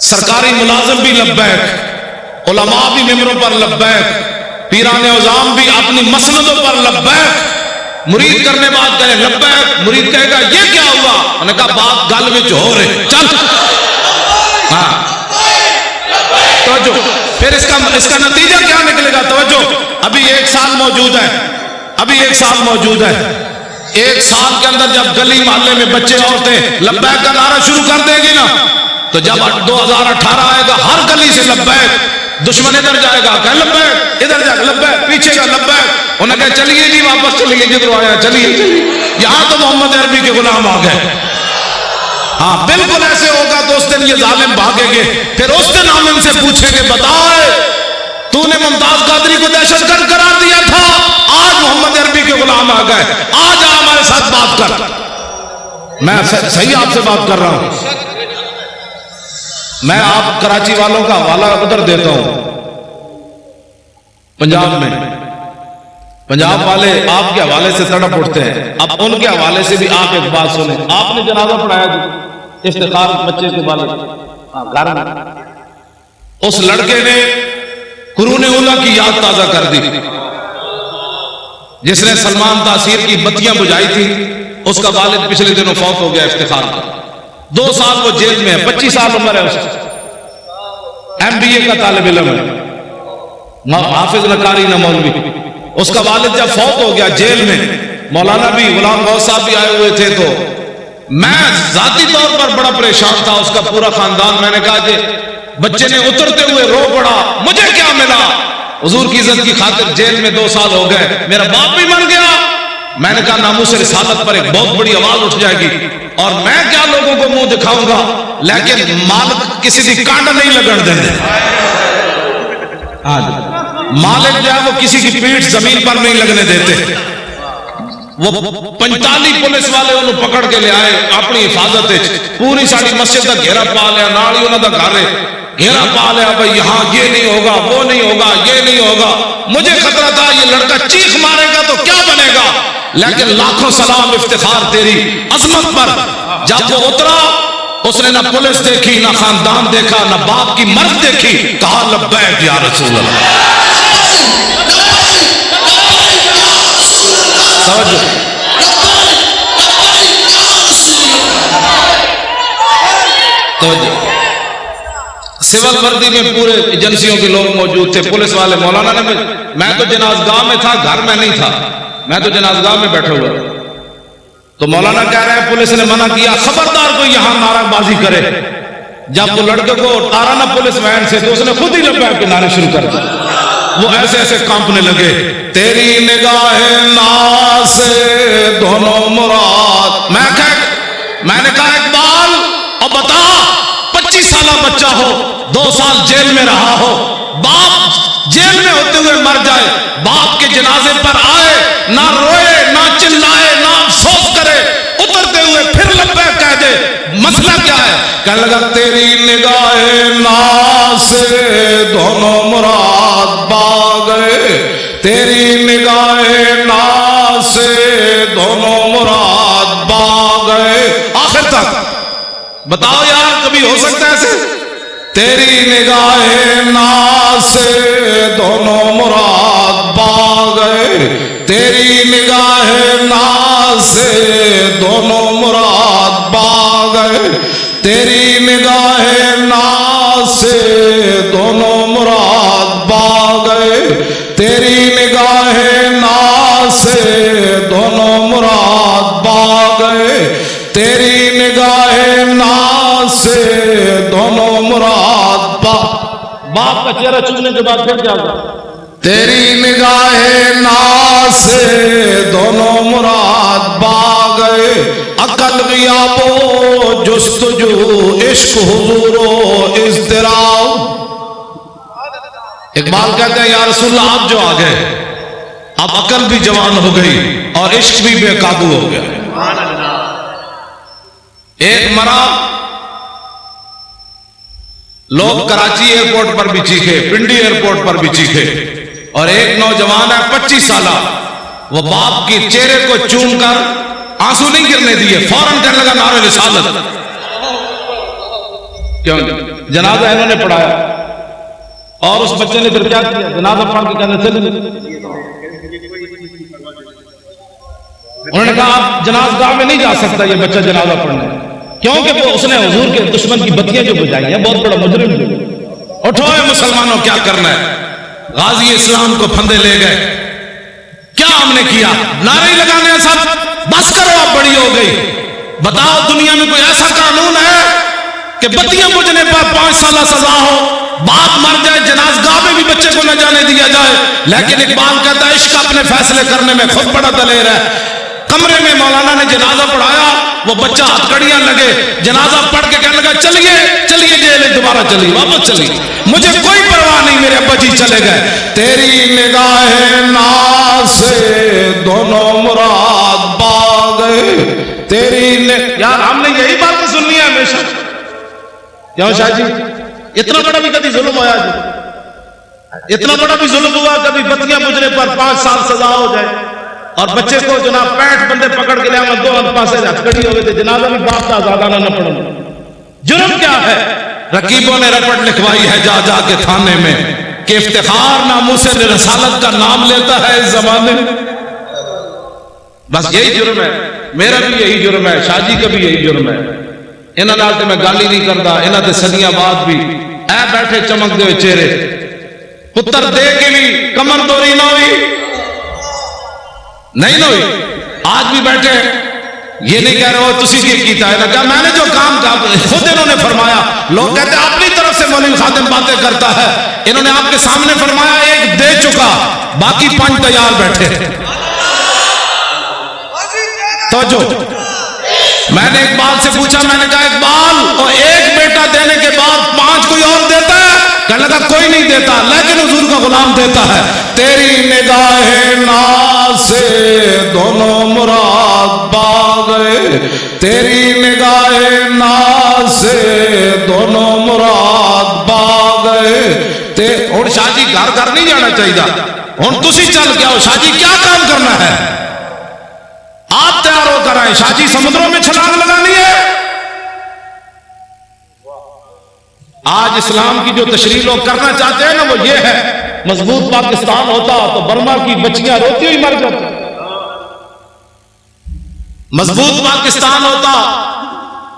سرکاری ملازم بھی لبیک، علماء بھی ممبروں پر لبیک، پیران عظام بھی اپنی مسندوں پر لبیک، مرید کرنے بعد کہے لبیک، مرید کہے گا یہ کیا ہوا؟ انہوں نے کہا بات گل وچ ہو رہے، چل ہاں توجہ۔ پھر اس کا نتیجہ کیا نکلے گا؟ توجہ، ابھی 1 سال موجود ہے، ابھی 1 سال موجود ہے۔ 1 سال کے اندر جب گلی محلے میں بچے عورتیں لبیک کا نعرہ شروع کر دیں گی نا، تو جب 2018 آئے گا ہر گلی سے لبیک، دشمن ادھر جائے گا کہ لبیک، ادھر جائے گا لبیک، پیچھے کا لبیک، انہوں نے کہا چلیے جی واپس چلیے جدھر آیا چلیے، یہاں تو محمد عربی کے غلام آ گئے۔ ہاں بالکل ایسے ہوگا تو اس دن یہ ظالم بھاگیں گے، پھر اس دن ہم ان سے پوچھیں گے بتائے تو نے ممتاز قادری کو دہشت گرد قرار دیا تھا، آج محمد عربی کے غلام آ گئے، آج ہمارے ساتھ بات کر۔ میں صحیح آپ سے بات کر رہا ہوں، میں آپ کراچی والوں کا حوالہ ادھر دیتا ہوں، پنجاب میں پنجاب والے آپ کے حوالے سے تڑپ اٹھتے ہیں، اب ان کے حوالے سے بھی آپ ایک بات سنیں۔ آپ نے جنازہ پڑھایا جی افتخار بچے کے والد گھر میں، اس لڑکے نے قرون اولیٰ کی یاد تازہ کر دی، جس نے سلمان تاثیر کی بتیاں بجھائی تھی، اس کا والد پچھلے دنوں فوت ہو گیا افتخار کا، 2 سال وہ جیل میں ہے، 25 سال عمر ہے، اس MBA کا طالب علم ہے، حافظ نہ قاری نہ مولوی۔ اس کا والد جب فوت ہو گیا جیل میں، مولانا بھی غلام غوث صاحب بھی آئے ہوئے تھے، تو میں ذاتی طور پر بڑا پریشان تھا، اس کا پورا خاندان۔ میں نے کہا کہ بچے نے اترتے ہوئے رو پڑا، مجھے کیا ملا؟ حضور کی عزت کی خاطر جیل میں 2 سال ہو گئے، میرا باپ بھی مر گیا۔ میں نے کہا ناموس رسالت پر ایک بہت بڑی آواز اٹھ جائے گی، اور میں کیا لوگوں کو منہ دکھاؤں گا، لیکن مالک کسی دی کانڈ نہیں لگن دیں دے۔ مالک جو ہے وہ کسی کی پیٹھ زمین پر نہیں لگنے دیتے۔ وہ 45 پولیس والے انہوں پکڑ کے لے آئے اپنی حفاظت، پوری ساری مسجد کا گھیرا پا لیا، نال ہی انہوں دا گھر ہے، گھیرا پا لیا، بھائی یہاں یہ نہیں ہوگا، وہ نہیں ہوگا، یہ نہیں ہوگا۔ مجھے خطرہ تھا یہ لڑکا چیخ مارے گا تو کیا بنے گا، لیکن لاکھوں سلام افتخار تیری عظمت پر۔ جب وہ اترا اس نے نہ پولیس دیکھی، نہ خاندان دیکھا، نہ باپ کی مرد دیکھی، کہا لبیک یا رسول اللہ۔ سول وردی میں پورے ایجنسیوں کے لوگ موجود تھے، پولیس والے۔ مولانا نے، میں تو جنازگاہ میں تھا، گھر میں نہیں تھا، میں تو جنازگاہ میں بیٹھا ہوا۔ تو مولانا کہہ رہے ہیں پولیس نے منع کیا، خبردار کوئی یہاں نعرہ بازی کرے۔ جب وہ لڑکے کو اتارا نا پولیس وین سے تو اس نے خود ہی لبیک کے نعرے شروع کر دیے، وہ ایسے ایسے کانپنے لگے۔ تیری نگاہ ناز سے دونوں مراد، میں نے کہا اقبال اور بتا، 25 سالہ بچہ ہو، 2 سال جیل میں رہا ہو، باپ جیل میں ہوتے ہوئے مر جائے، باپ کے جنازے پر آئے، نہ روئے، نہ چلائے، نہ افسوس کرے، اترتے ہوئے پھر لبیک کہہ دے، مسئلہ کیا ہے؟ کہنے لگا تیری نگاہ ناز سے دونوں مراد با گئے، تیری نگاہ ناز سے دونوں مراد با گئے، آخر تک بتاؤ یار کبھی ہو سکتا ہے ایسے؟ تیری نگاہ ناز سے دونوں مراد با گئے، تیری نگاہ ناز سے دونوں مراد با گئے، تیری نگاہ ناز سے دونوں مراد با گئے، تیری نگاہ ناز سے دونوں مراد با گئے، تیری نگاہ ناز سے دونوں مراد باپ کا چہرہ چومنے کے بعد پھر کیا ہوگا؟ تیری نگاہ ناز سے دونوں مراد با گئے، عقل غیاب و جستجو، عشق حضور و اضطراب۔ اقبال کہتے ہیں یا رسول اللہ آپ جو آ گئے، اب عقل بھی جوان ہو گئی اور عشق بھی بے قابو ہو گیا۔ ایک مرا، لوگ کراچی ایئرپورٹ پر بھی چیخے، پنڈی ایئرپورٹ پر بھی چیخے، اور ایک نوجوان ہے 25 سالہ، وہ باپ کی چہرے کو چوم کر آنسو نہیں گرنے دیے، فوراً کہنے لگا نعرہ رسالت۔ کیوں؟ جنازہ انہوں نے پڑھایا، اور اس بچے نے پھر کیا کیا؟ جنازہ پڑھ کے کہنے چلے۔ انہوں نے کہا آپ جنازگاہ میں نہیں جا سکتا یہ بچہ جنازہ پڑھنے، کیونکہ وہ اس نے حضور کے دشمن کی بتیاں جو بجائی ہیں، بہت بڑا مجرم ہے۔ اٹھو اے مسلمانوں کیا کرنا ہے؟ غازی اسلام کو پھندے لے گئے، کیا ہم نے کیا؟ نعرے لگانے ہیں سب، بس کرو اب بڑی ہو گئی۔ بتاؤ دنیا میں کوئی ایسا قانون ہے کہ بتیاں بجھنے پر 5 سالہ سزا ہو، باپ مر جائے جنازگاہ میں بھی بچے کو نہ جانے دیا جائے؟ لیکن اقبال کہتا ہے عشق اپنے فیصلے کرنے میں خود بڑا دلیر ہے۔ کمرے میں مولانا نے جنازہ پڑھایا، وہ بچہ ہتھکڑیاں لگے، جنازہ پڑھ کے کہنے لگا چلیے چلیے جیل دوبارہ چلیے، واپس چلیے، مجھے کوئی پرواہ نہیں، میرے ابا جی چلے گئے۔ تیری نگاہ ناز سے دونوں مراد با گئے، تیری یار ہم نے یہی بات سننی ہے ہمیشہ۔ کیوں شاہ جی اتنا بڑا بھی کبھی ظلم ہوا جی؟ اتنا بڑا بھی ظلم ہوا کبھی بتیاں بجھنے پر 5 سال سزا ہو جائے، اور بچے کو جناب 65 بندے پکڑ کے لیا، 2 ہاتھ پاسے ہتھکڑی ہو گئے تھے، جنازہ بھی باپ کا آزادانہ نہ پڑھا۔ جرم کیا ہے؟ رقیبوں نے رپٹ لکھوائی ہے جا جا کے تھانے میں کہ افتخار ناموس رسالت کا نام لیتا ہے اس زمانے میں۔ بس یہی جرم ہے، میرا بھی یہی جرم ہے، شاہ جی کا بھی یہی جرم ہے۔ انہاں نال تے میں گالی نہیں کرتا، انہاں تے سنیاں بات بھی اے بیٹھے چمک دے چہرے، پتر دے کے بھی کمر دوری نہ ہوئی، نہیں ہوئی، آج بھی بیٹھے یہ نہیں کہہ رہے ہو تسی کی کیتا ہے، کہا میں نے جو کام کہا خود انہوں نے فرمایا۔ لوگ کہتے ہیں اپنی طرف سے مولوی خادم باتیں کرتا ہے، انہوں نے آپ کے سامنے فرمایا ایک دے چکا، باقی 5 تیار بیٹھے۔ توجہ، میں نے اقبال سے پوچھا، میں نے کہا اقبال اور ایک بیٹا دینے کے بعد 5 کوئی اور دیتا ہے؟ کہنے لگا کوئی نہیں دیتا، لیکن حضور کا غلام دیتا ہے۔ تیری نگاہ ناز سے دونوں مراد با گئے، تیری نگاہ ناز سے دونوں مراد با گئے۔ اور شاہ جی گھر گھر نہیں جانا چاہیے، ہوں تسی چل کے آؤ، شاہ جی کیا کام کرنا ہے؟ آپ تیار ہو کر آئے، شاہ جی سمندروں میں چھلانگ لگانی ہے؟ آج اسلام کی جو تشریح لوگ کرنا چاہتے ہیں نا وہ یہ ہے، مضبوط پاکستان ہوتا تو برما کی بچیاں روتی ہوئی مر جاتی، مضبوط پاکستان ہوتا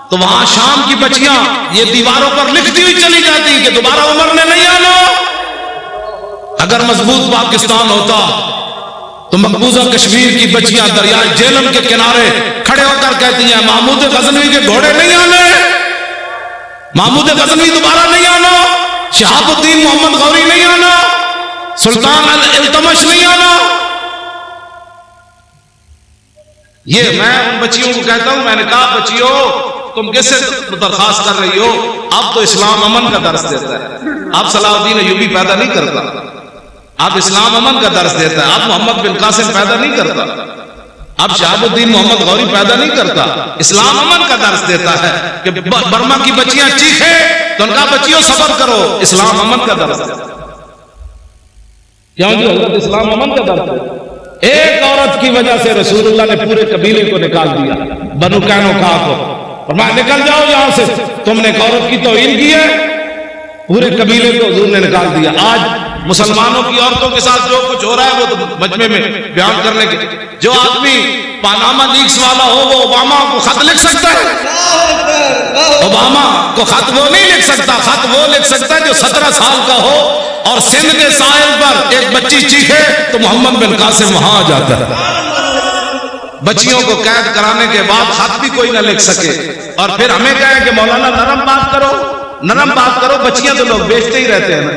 تو وہاں شام کی بچیاں یہ دیواروں پر لکھتی ہوئی چلی جاتی کہ دوبارہ عمر نے نہیں آنا۔ اگر مضبوط پاکستان ہوتا تو مقبوضہ کشمیر کی بچیاں دریائے جہلم کے کنارے کھڑے ہو کر کہتی ہیں محمود غزنوی کے گھوڑے نہیں آنے، محمود غزنوی دوبارہ نہیں آنا، شہاب الدین محمد غوری نہیں آنا، سلطان التمش نہیں آنا۔ یہ میں ان بچیوں کو کہتا ہوں، میں نے کہا بچیوں تم کس سے درخواست کر رہی ہو؟ اب تو اسلام امن کا درس دیتا ہے، اب صلاح الدین ایوبی پیدا نہیں کرتا، اب اسلام امن کا درس دیتا ہے، اب محمد بن قاسم پیدا نہیں کرتا، اب شہاب الدین محمد غوری پیدا نہیں کرتا، اسلام امن کا درس دیتا ہے کہ برما کی بچیاں چیخے تو ان کا بچیوں صبر کرو، اسلام امن کا درس دیتا ہے۔ کیوں جی حضرت اسلام امن کا درس دیتا ہے؟ ایک عورت کی وجہ سے رسول اللہ نے پورے قبیلے کو نکال دیا، بنو قینقاع کو، فرمایا نکل جاؤ یہاں سے، تم نے ایک عورت کی توہین کی ہے، پورے قبیلے کو حضور نے نکال دیا۔ آج مسلمانوں کی عورتوں کے ساتھ جو کچھ ہو رہا ہے وہ تو مجمع میں بیان کرنے کے، جو آدمی پاناما لیکس والا ہو وہ اوباما کو خط لکھ سکتا ہے؟ اوباما کو خط وہ نہیں لکھ سکتا، خط وہ لکھ سکتا ہے جو 17 سال کا ہو اور سندھ کے ساحل پر ایک بچی چیخے تو محمد بن قاسم وہاں آ جاتا ہے۔ بچیوں کو قید کرانے کے بعد خط بھی کوئی نہ لکھ سکے اور پھر ہمیں کہیں کہ مولانا نرم بات کرو، نرم بات کرو، بچیاں تو لوگ بیچتے ہی رہتے ہیں نا،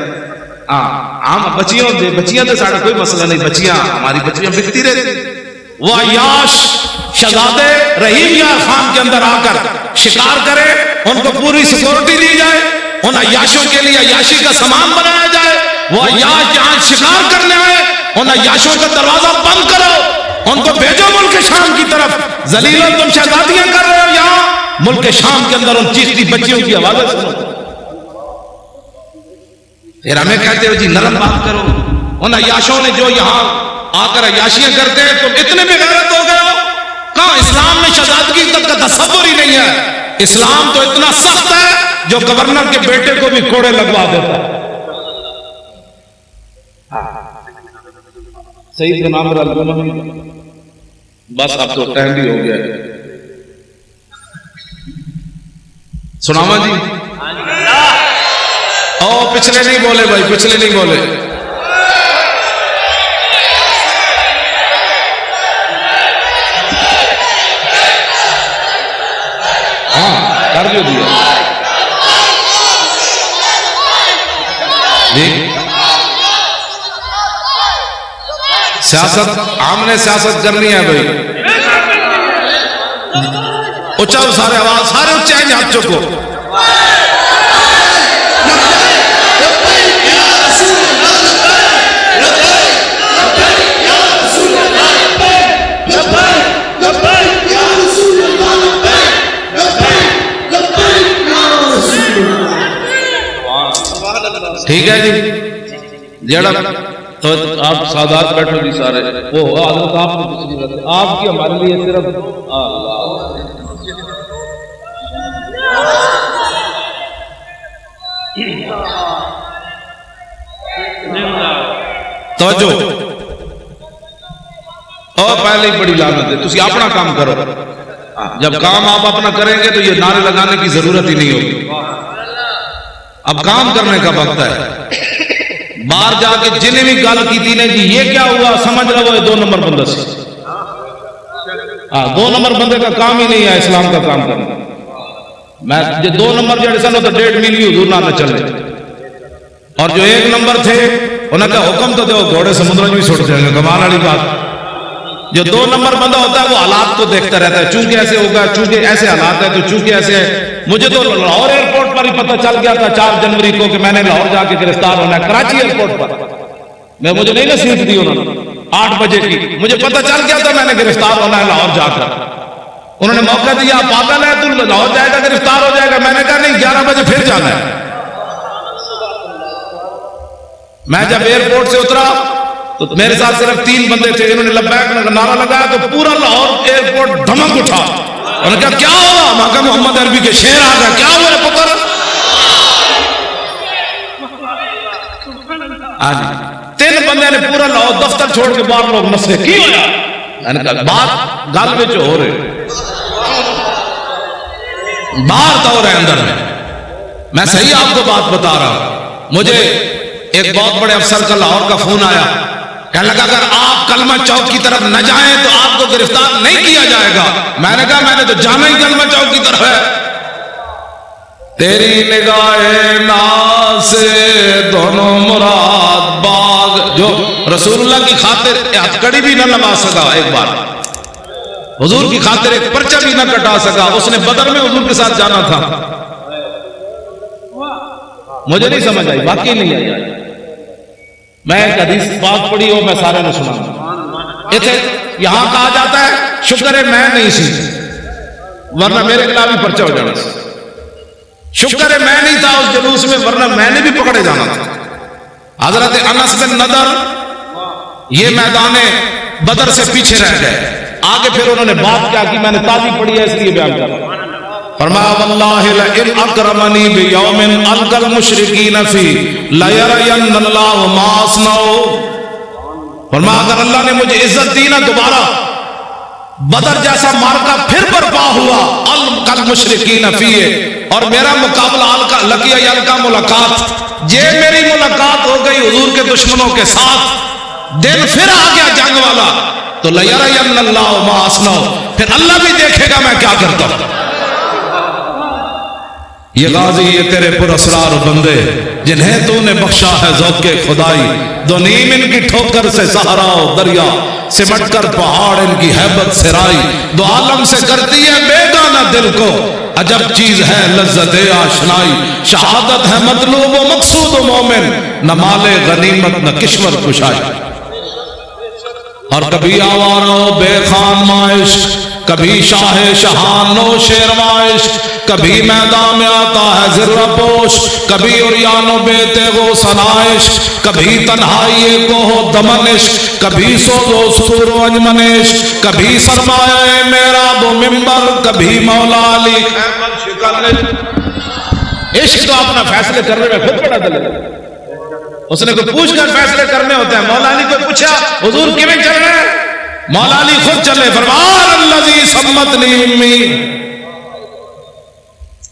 ہم بچیاں تو سارا کوئی مسئلہ نہیں، بچیاں ہماری بچیاں بکتی رہتی۔ وہ عیاش شہزادے رحیم یار خان کے اندر آ کر شکار کرے، ان کو پوری سیکورٹی دی جائے، ان عیاشوں کے لیے عیاشی کا سامان بنایا جائے، وہ عیاش جہاں شکار کرنے آئے ان عیاشوں کا دروازہ بند کرو، ان کو بھیجو ملک شام کی طرف، ذلیلوں تم شہزادیاں کر رہے ہو یہاں ملک شام کے اندر، ان چیختی بچیوں کی آوازیں سنو۔ پھر ہمیں کہتے ہو جی نرم بات کرو، ان عیاشوں نے جو یہاں آ کر عیاشیاں کرتے ہیں تم اتنے بے غیرت ہو گئے ہو؟ کہاں اسلام میں شہزادگی تک کا تصور ہی نہیں ہے، اسلام تو اتنا سخت ہے جو گورنر کے بیٹے کو بھی کوڑے لگوا دیتا ہے۔ سعید کا نام بس اب تو ٹائم بھی ہو گیا ہے، سناوا جی؟ او پچھلے نہیں بولے بھائی، پچھلے نہیں بولے۔ ہاں کر جو دیا جی، سیاست عام نے سیاست کرنی ہے بھائی، اچھا سارے آواز سارے اچھے ہیں، ہاتھ چکو۔ ٹھیک ہے جی، جڑا تو آپ سادات بیٹھو جی سارے، وہ حضرت آپ کو تسلیم رہتے، آپ کی ہمارے لیے صرف توجہ، اور پہلے ہی بڑی لعنت ہے، تسی اپنا کام کرو، جب کام آپ اپنا کریں گے تو یہ نعرے لگانے کی ضرورت ہی نہیں ہوگی۔ اب کام کرنے کا وقت ہے، باہر جا کے جنہیں بھی گل کی تھی نے جی یہ کیا ہوا، سمجھ رہا وہ 2 نمبر بندہ سے، 2 نمبر بندے کا کام ہی نہیں ہے اسلام کا کام کرنا۔ میں جو 2 نمبر جڑے سن تو 1.5 میل حضور نہ چلے، اور جو 1 نمبر تھے انہوں نے حکم تو دو گھوڑے سمندر میں چھوڑ جائیں گے، کمال والی بات۔ جو 2 نمبر بندہ ہوتا ہے وہ حالات کو دیکھتا رہتا ہے، چونکہ ایسے ہوگا، چونکہ ایسے حالات ہے، تو چونکہ ایسے ہے۔ مجھے تو لاہور ایئرپورٹ پر ہی پتہ چل گیا تھا 4 جنوری کو کہ میں نے لاہور جا کے گرفتار ہونا ہے، کراچی ایئرپورٹ پر مجھے نہیں نصیحت دی انہوں نے 8 بجے کی، مجھے پتہ چل گیا تھا میں نے گرفتار ہونا ہے لاہور جا کر۔ انہوں نے موقع دیا پاگل ہے تو لاہور جائے گا گرفتار ہو جائے گا، میں نے کہا نہیں 11 بجے پھر جانا ہے۔ میں جب ایئرپورٹ سے اترا تو میرے ساتھ صرف 3 بندے تھے، انہوں نے لبیک کا نعرہ لگایا تو پورا لاہور ایئرپورٹ دھمک اٹھا۔ انہوں نے کہا کیا ہوا؟ میں کہا محمد عربی کے شعر آ گئے۔ کیا ہوا پتر؟ آج 3 بندے نے پورا لاؤ دفتر چھوڑ کے باہر لوگ نسے کی ہویا. میں نے کہا بات گل میں جو ہو رہے باہر دور ہے اندر میں صحیح آپ کو بات بتا رہا ہوں. مجھے ایک بہت بڑے افسر کا لاہور کا فون آیا, کہنے لگا اگر آپ کلمہ چوک کی طرف نہ جائیں تو آپ کو گرفتار نہیں کیا جائے گا. میں نے کہا میں نے تو جانا ہی کلمہ چوک کی طرف ہے. تیری نگاہ ناز سے دونوں مراد باغ, جو رسول اللہ کی خاطر ہتھکڑی بھی نہ لگا سکا, ایک بار حضور کی خاطر ایک پرچہ بھی نہ کٹا سکا, اس نے بدر میں حضور کے ساتھ جانا تھا. مجھے نہیں سمجھ آئی, واقعی نہیں آئی. میں ایک حدیث پاک پڑھی ہو, میں سارے نے سنا. یہاں کہا جاتا ہے شکر ہے میں نہیں سی, ورنہ میرے خلاف بھی پرچہ ہو جانا تھا. شکر ہے میں نہیں تھا اس جلوس میں, ورنہ میں نے بھی پکڑے جانا تھا. حضرت انس بن نضر یہ میدان بدر سے پیچھے رہ گئے, آگے پھر انہوں نے بات کیا کی, میں نے تازی پڑھی ہے اس لیے بیان کر رہا ہوں. فرمایا واللہ لئن اکرمنی بیوم القی المشرکین فی لیرین اللہ ما اصنع. فرمایا اگر اللہ نے مجھے عزت دی نا, دوبارہ بدر جیسا مارکا پھر برپا ہوا القی المشرکین فی, اور میرا مقابلہ لقیہ یلقا ملاقات, یہ میری ملاقات ہو گئی حضور کے دشمنوں کے ساتھ, دن پھر آ گیا جنگ والا, تو لیرین اللہ ما اصنع, پھر اللہ بھی دیکھے گا میں کیا کرتا ہوں. یہ غازی یہ تیرے پر اسرار بندے جنہیں تو نے بخشا ہے ذوق خدائی, دو نیم ان کی ٹھوکر سے صحرا و دریا, سمٹ کر پہاڑ ان کی ہیبت سرائی, دو عالم سے کرتی ہے بیگانہ دل کو, عجب چیز ہے لذت آشنائی, شہادت ہے مطلوب و مقصود و مومن, نہ مال غنیمت نہ کشور کشائی. اور کبھی آوارو بے خان مائش, کبھی شاہ شہان و شیروائش, کبھی میدان میں آتا ہے ذرہ پوش, کبھی اریان و بے تیغ و سنائش, کبھی تنہائی کو ہو دمنش, کبھی سوز و سرور و انجمنش, کبھی سرمایہ میراب و ممبر, کبھی مولا علی خیمت شکلش. عشق تو اپنا فیصلے کرنے میں خود پڑا دل, اس نے کوئی پوچھ کر فیصلے کرنے ہوتے ہیں. مولا علی کو پوچھا حضور کیوں چل رہے ہیں, مولا علی خود چلے, فرمان الذی سمتنی امی.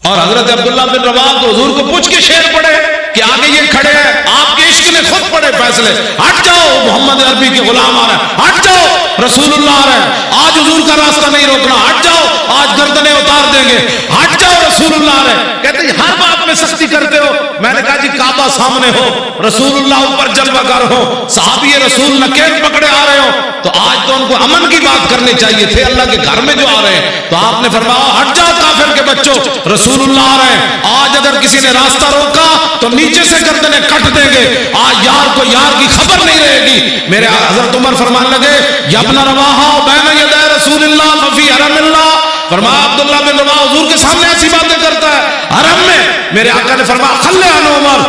اور حضرت عبداللہ بن رواحہ تو حضور کو پوچھ کے شعر پڑھے کہ آگے یہ کھڑے ہیں, آپ کے عشق نے خود پڑھے فیصلے, ہٹ جاؤ محمد عربی کے غلام آ رہے ہیں, ہٹ جاؤ رسول اللہ آ رہے ہیں, آج حضور کا راستہ نہیں روکنا, ہٹ جاؤ آج گردنیں اتار دیں گے, ہٹ جاؤ رسول اللہ آ رہے ہیں. کہتے ہیں ہر بات میں سختی کرتے ہو. میں نے کہا جی کعبہ سامنے ہو, رسول اللہ اوپر جلوہ گر ہو, صحابی رسول نکیر پکڑے آ رہے ہو, تو آج تو ان کو امن کی بات کرنی چاہیے تھے, اللہ کے گھر میں جو آ رہے ہیں. تو آپ نے فرمایا ہٹ جاؤ کافر کے بچوں, رسول اللہ آ رہے ہیں. آج اگر کسی نے راستہ روکا تو نیچے سے گردنیں کٹ دیں گے, آج یار کو یار کی خبر نہیں رہے گی. میرے حضرت عمر فرمان لگے یا ابن رواحہ بین یدی رسول اللہ ففی حرم اللہ. فرمایا عبداللہ بن رواحہ حضور کے سامنے ایسی باتیں کرتا ہے حرم میں. میرے آقا نے فرمایا خلی عن عمر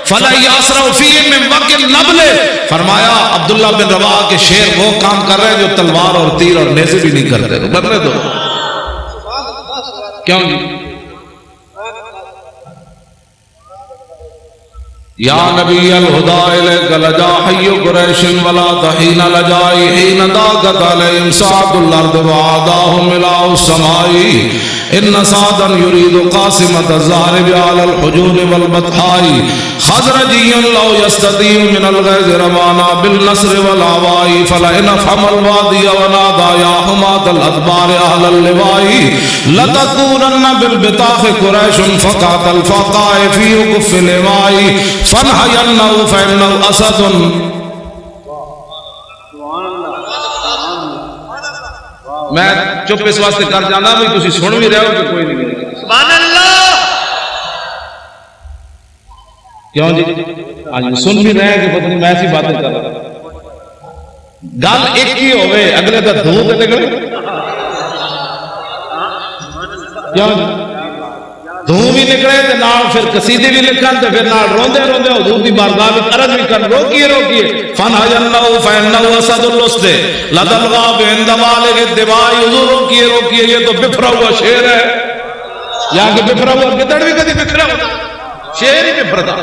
فلا یاسرع فیہ من وقت النبل. فرمایا عبداللہ بن رواحہ کے شیر وہ کام کر رہے ہیں جو تلوار اور تیر اور نیزے بھی نہیں کرتے, تو کرنے دو. کیوں جی یا نبی الہدا الیک لجا حی قریش ولا تحین لجائی حین داغت علیہم سعد الارض وعاداہم الہ السمائی ان سعدا یرید قاسمت الزہر بعال الحجون والبطحائی خزرجی لو یستطیع من الغیظ روانا بالنصر والعوائی فلئن افہم الوادی ونادا یا حمات الادبار اہل اللوائی لتکونن بالبطاخ قریش فقات الفقاء فی وقف لوائی فنحینہو فینہو اسد. میں چپ اس واسطے کر جانا بھی تسی سن بھی رہے ہو کہ کوئی نہیں. سبحان اللہ. کیوں جی آج سن بھی رہے ہیں کہ پتہ نہیں میں ایسی باتیں کر رہا ہوں. گل ایک ہی ہوئے اگلے کا دھو تے نکلے. کیوں جی دھو بھی نکلے تے نال پھر قصیدے بھی لکھن تے پھر نال روندے روندے حضور دی بارگاہ میں عرض بھی کرن روکیے روکیے. فنحینہو فینہو اسد الاسد لدى الغاب عند بالغ الدواء. حضور روکیے روکیے, یہ تو بکھرا ہوا شعر ہے, یہاں کے بکھرا ہوا گدڑ بھی کبھی بکھرا ہوتا. شیر میں پردہ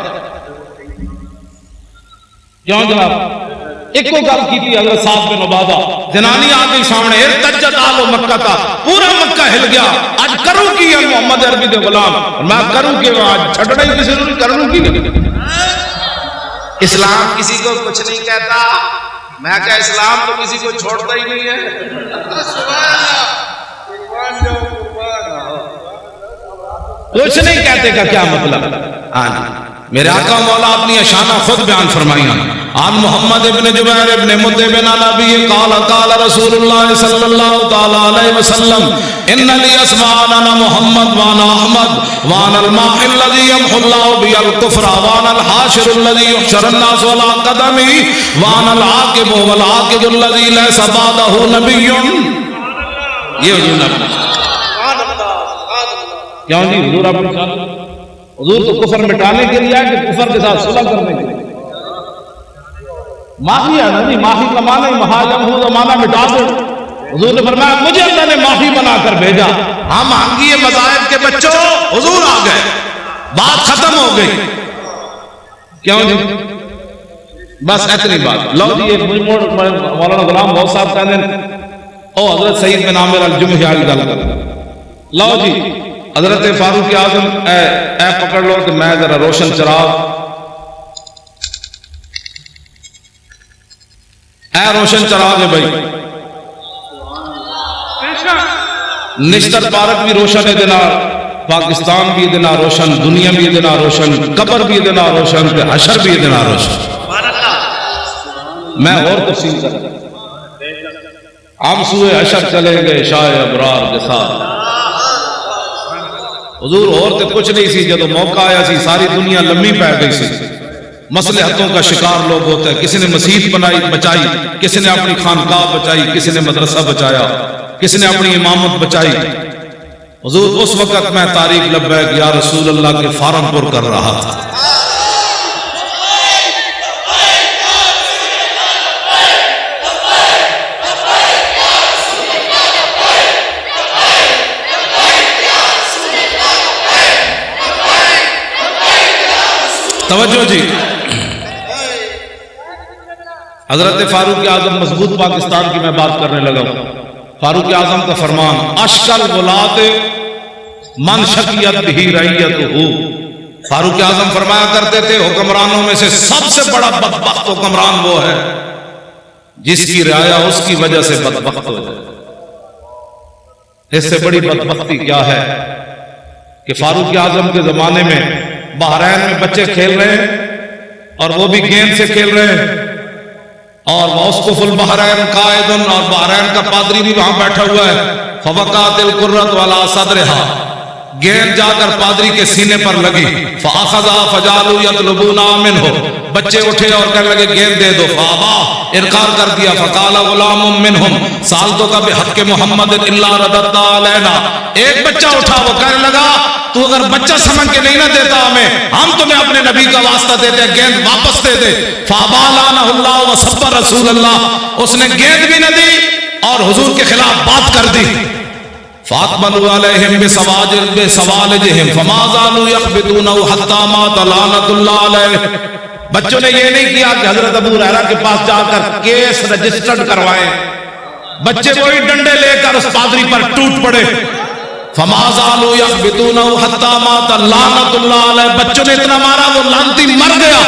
کیوں جناب ایک کو گل کی تھی حضرت سعد بن عبادہ جنانی آ گئی سامنے ارتجت آل مکہ تھا پورا مکہ ہل گیا آج کروں کی ہے محمد عربی دے غلام میں کروں کی آج چھڑنا ہی کسی نے کروں کی اسلام کسی کو کچھ نہیں کہتا میں کہا اسلام تو کسی کو چھوڑتا ہی نہیں ہے کچھ نہیں کہتے کا کیا مطلب ہاں جی میرے آقا مولا اپنی اشانہ خود بیان فرمائیں عن محمد ابن جبیر ابن مطعم عن ابی قال قال رسول اللہ صلی اللہ تعالی علیہ وسلم ان لی اسماء انا محمد وانا احمد وانا الماحی الذی یمحو اللہ بی الکفر وانا الحاشر الذی یحشر الناس ولا قدمی وانا العاقب والعاقب الذی لیس بعدہ نبی یہ حضور نبی کیوں جی حضور آپ نے حضور تو کفر مٹانے کے لیے کہ کفر کے ساتھ صلح کرنے کے لیے معافی ہے نہیں معافی کا معنی محاجم ہوں تو معنی مٹا دو حضور نے فرمایا مجھے اللہ نے معافی بنا کر بھیجا ہم مانگیے مذاہب کے بچوں حضور آ گئے بات ختم ہو گئی کیوں جی بس اتنی بات لو جی ایک مولانا غلام بہت صاحب کہتے ہیں او حضرت سید بن عامر الجمحی علی گل کر لو جی حضرت فاروق اعظم اے پکڑ لو کہ میں ذرا روشن چراغ اے روشن چراغ ہے بھائی نشتر پارک بھی روشن ہے دینا پاکستان بھی دینا روشن دنیا بھی دینا روشن قبر بھی دینا روشن حشر بھی دینا روشن میں اور تفصیل کر ہم سوئے حشر چلیں گے شاہ ابرار کے ساتھ حضور اور تے کچھ نہیں سی جب موقع آیا سی ساری دنیا لمبی پہ گئی سی مصلحتوں کا شکار لوگ ہوتا ہے کسی نے مسجد بنائی بچائی کسی نے اپنی خانقاہ بچائی کسی نے مدرسہ بچایا کسی نے اپنی امامت بچائی حضور اس وقت میں تاریخ لبیک یا رسول اللہ کے فارم پر کر رہا تھا توجہ جی حضرت فاروق اعظم مضبوط پاکستان کی میں بات کرنے لگا ہوں فاروق اعظم کا فرمان اشکل ولاد من شکیت بھی رعیت ہو فاروق اعظم فرمایا کرتے تھے حکمرانوں میں سے سب سے بڑا بدبخت حکمران وہ ہے جس کی رعایا اس کی وجہ سے بدبخت ہو جائے اس سے بڑی بدبختی کیا ہے کہ فاروق اعظم کے زمانے میں بحرین میں بچے کھیل رہے ہیں اور وہ بھی گیند سے کھیل رہے ہیں اور موسقف البحرین قائد اور بحرین کا پادری بھی وہاں بیٹھا ہوا ہے فوقات القرۃ والا صدرہا گیند جا کر پادری کے سینے پر لگی فاخذا فجعلوا يطلبون منه بچے اٹھے اور کہنے لگے گیند دے دو فابا انکار کر دیا فقال غلام منهم سالتو کا بحق محمد الا رددت علینا ایک بچہ اٹھا وہ کہنے لگا تو اگر بچہ سمجھ کے نہیں نہ دیتا ہم تمہیں اپنے نبی کا واسطہ دیتے گیند واپس دے دے فابا لعنہ اللہ وسب رسول اللہ اس نے گیند بھی نہ دی اور حضور کے خلاف بات کر دی فاقبلوا علیہم بسوالجہم فما زالوا یقبضونہ حتی مات لعنۃ اللہ علیہ بچوں نے یہ نہیں کیا کہ حضرت ابو ہریرہ کے پاس جا کر کیس رجسٹرڈ کروائیں بچے وہی ڈنڈے لے کر اس پادری پر ٹوٹ پڑے فما زالوا یقبضونہ حتی مات لعنۃ اللہ علیہ بچوں نے اتنا مارا وہ لعنتی مر گیا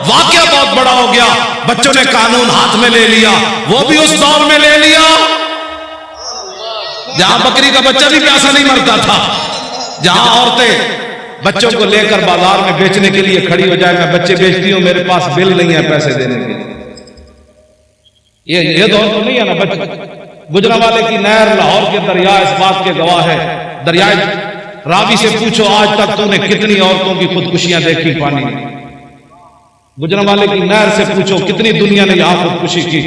واقعہ بہت بڑا ہو گیا بچوں نے قانون ہاتھ میں لے لیا وہ بھی اس دور میں لے لیا جہاں بکری کا بچہ بھی پیاسا نہیں مرتا تھا جہاں عورتیں بچوں کو لے کر بازار میں بیچنے کے لیے کھڑی ہو جائے میں بچے بیچتی ہوں میرے پاس بل نہیں ہے پیسے دینے کے یہ دور تو نہیں ہے نا بچے گجرانوالے کی نہر لاہور کے دریا اس بات کے گواہ ہے دریائے راوی سے پوچھو آج تک تو نے کتنی عورتوں کی خودکشیاں دیکھی پانی میں گجرانوالے کی نہر سے پوچھو کتنی دنیا نے یہاں خودکشی کی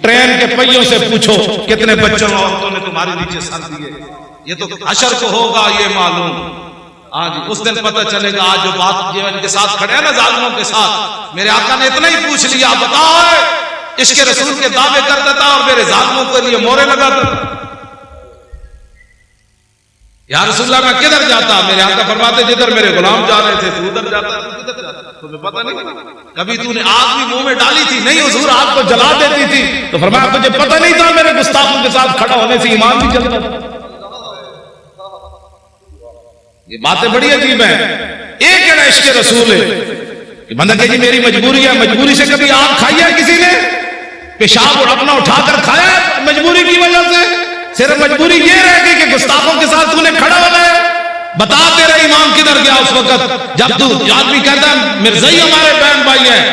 ٹرین کے پہیوں سے پوچھو کتنے بچوں اور عورتوں نے تمہارے نیچے سر دیے یہ تو حشر کو ہوگا یہ معلوم آج اس دن پتہ چلے گا آج جو بات ان کے ساتھ کھڑے ہیں نا ظالموں کے ساتھ میرے آقا نے اتنا ہی پوچھ لیا بتاؤ عشق رسول کے دعوے کرتا تھا اور میرے ظالموں کے لیے مورے لگاتا تھا یا رسول اللہ میں کدھر جاتا؟ میرے آقا فرماتے جدھر میرے غلام جا رہے تھے تو ادھر جاتا، کدھر جاتا تمہیں پتہ نہیں؟ کبھی تو نے آگ بھی منہ میں ڈالی تھی؟ نہیں حضور، آگ کو جلا دیتی تھی۔ تو فرمایا تجھے پتہ نہیں تھا میرے گستاخوں کے ساتھ کھڑا ہونے سے ایمان بھی جلتا تھا۔ یہ باتیں بڑی عجیب ہیں۔ ایک ہے عشق رسول ہے کہ بندہ کہ جی میری مجبوری ہے، مجبوری سے کبھی آگ کھائی ہے کسی نے؟ پیشاب اور اپنا اٹھا کر کھایا ہے مجبوری کی وجہ سے؟ صرف مجبوری یہ رہ گئی کہ گستاخوں کے ساتھ تو نے کھڑا ہونا ہے؟ بتا تیرا ایمان کدھر گیا اس وقت جب تو آدمی کہتا ہے مرزائی ہمارے بہن بھائی ہیں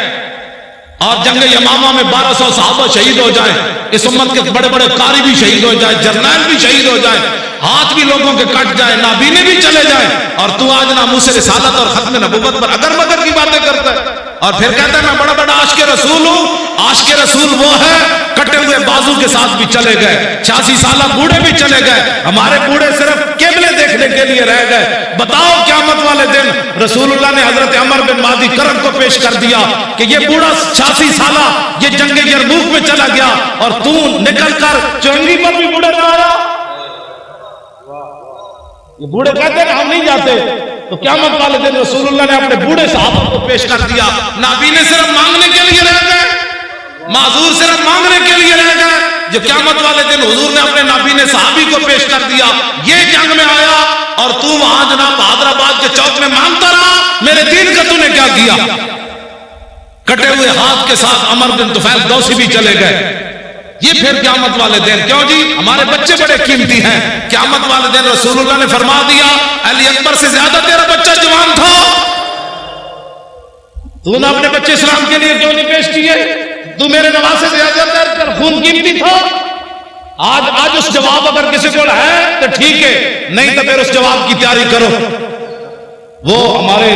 اور جنگ یمامہ میں 1200 صحابہ شہید ہو جائیں، اس امت کے بڑے بڑے قاری بھی شہید ہو جائیں، جرنیل بھی شہید ہو جائیں، ہاتھ بھی لوگوں کے کٹ جائیں، نابینے بھی چلے جائیں، اور تو آج ناموس رسالت اور ختم نبوت پر اگر مگر کی باتیں کرتا ہے اور پھر کہتا ہے میں بڑا بڑا عاشق رسول ہوں۔ عاشق رسول وہ ہے کٹے ہوئے بازو کے ساتھ بھی چلے گئے، 86 سالہ بوڑھے بھی چلے گئے، ہمارے بوڑھے صرف قبلے دیکھنے کے لیے رہ گئے۔ بتاؤ قیامت والے دن رسول اللہ نے حضرت عمر بن مادی کرم کو پیش کر دیا کہ یہ بوڑھا 86 سالہ یہ جنگ یرموک میں چلا گیا اور تو نکل کر چونگی پر بھی بوڑھا نہ آیا۔ یہ بوڑھے کہتے ہیں ہم نہیں جاتے، تو قیامت والے دن رسول اللہ نے اپنے بوڑھے صحابہ کو پیش کر دیا۔ نابینے صرف مانگنے کے لیے رہ گئے، معذور صرف مانگنے کے لیے رہ گئے، جو قیامت والے دن حضور نے اپنے نابینے صحابی کو پیش کر دیا۔ یہ جنگ میں آیا اور تو وہاں جناب حیدرآباد کے چوک میں مانگتا رہا میرے دین کا تو نے کیا کیا؟ کٹے ہوئے ہاتھ کے ساتھ عمر بن طفیل دوسی بھی چلے گئے۔ یہ پھر قیامت والے دن کیوں جی؟ ہمارے بچے بڑے قیمتی ہیں۔ قیامت والے دن رسول اللہ نے فرما دیا علی اکبر سے زیادہ تیرا بچہ جوان تھا، تو نے اپنے بچے اسلام کے لیے کیوں نہیں پیش کیے؟ تو میرے نواسے سے زیادہ تیرا خون قیمتی تھا۔ آج اس جواب اگر کسی کو ہے تو ٹھیک ہے، نہیں تو پھر اس جواب کی تیاری کرو۔ وہ ہمارے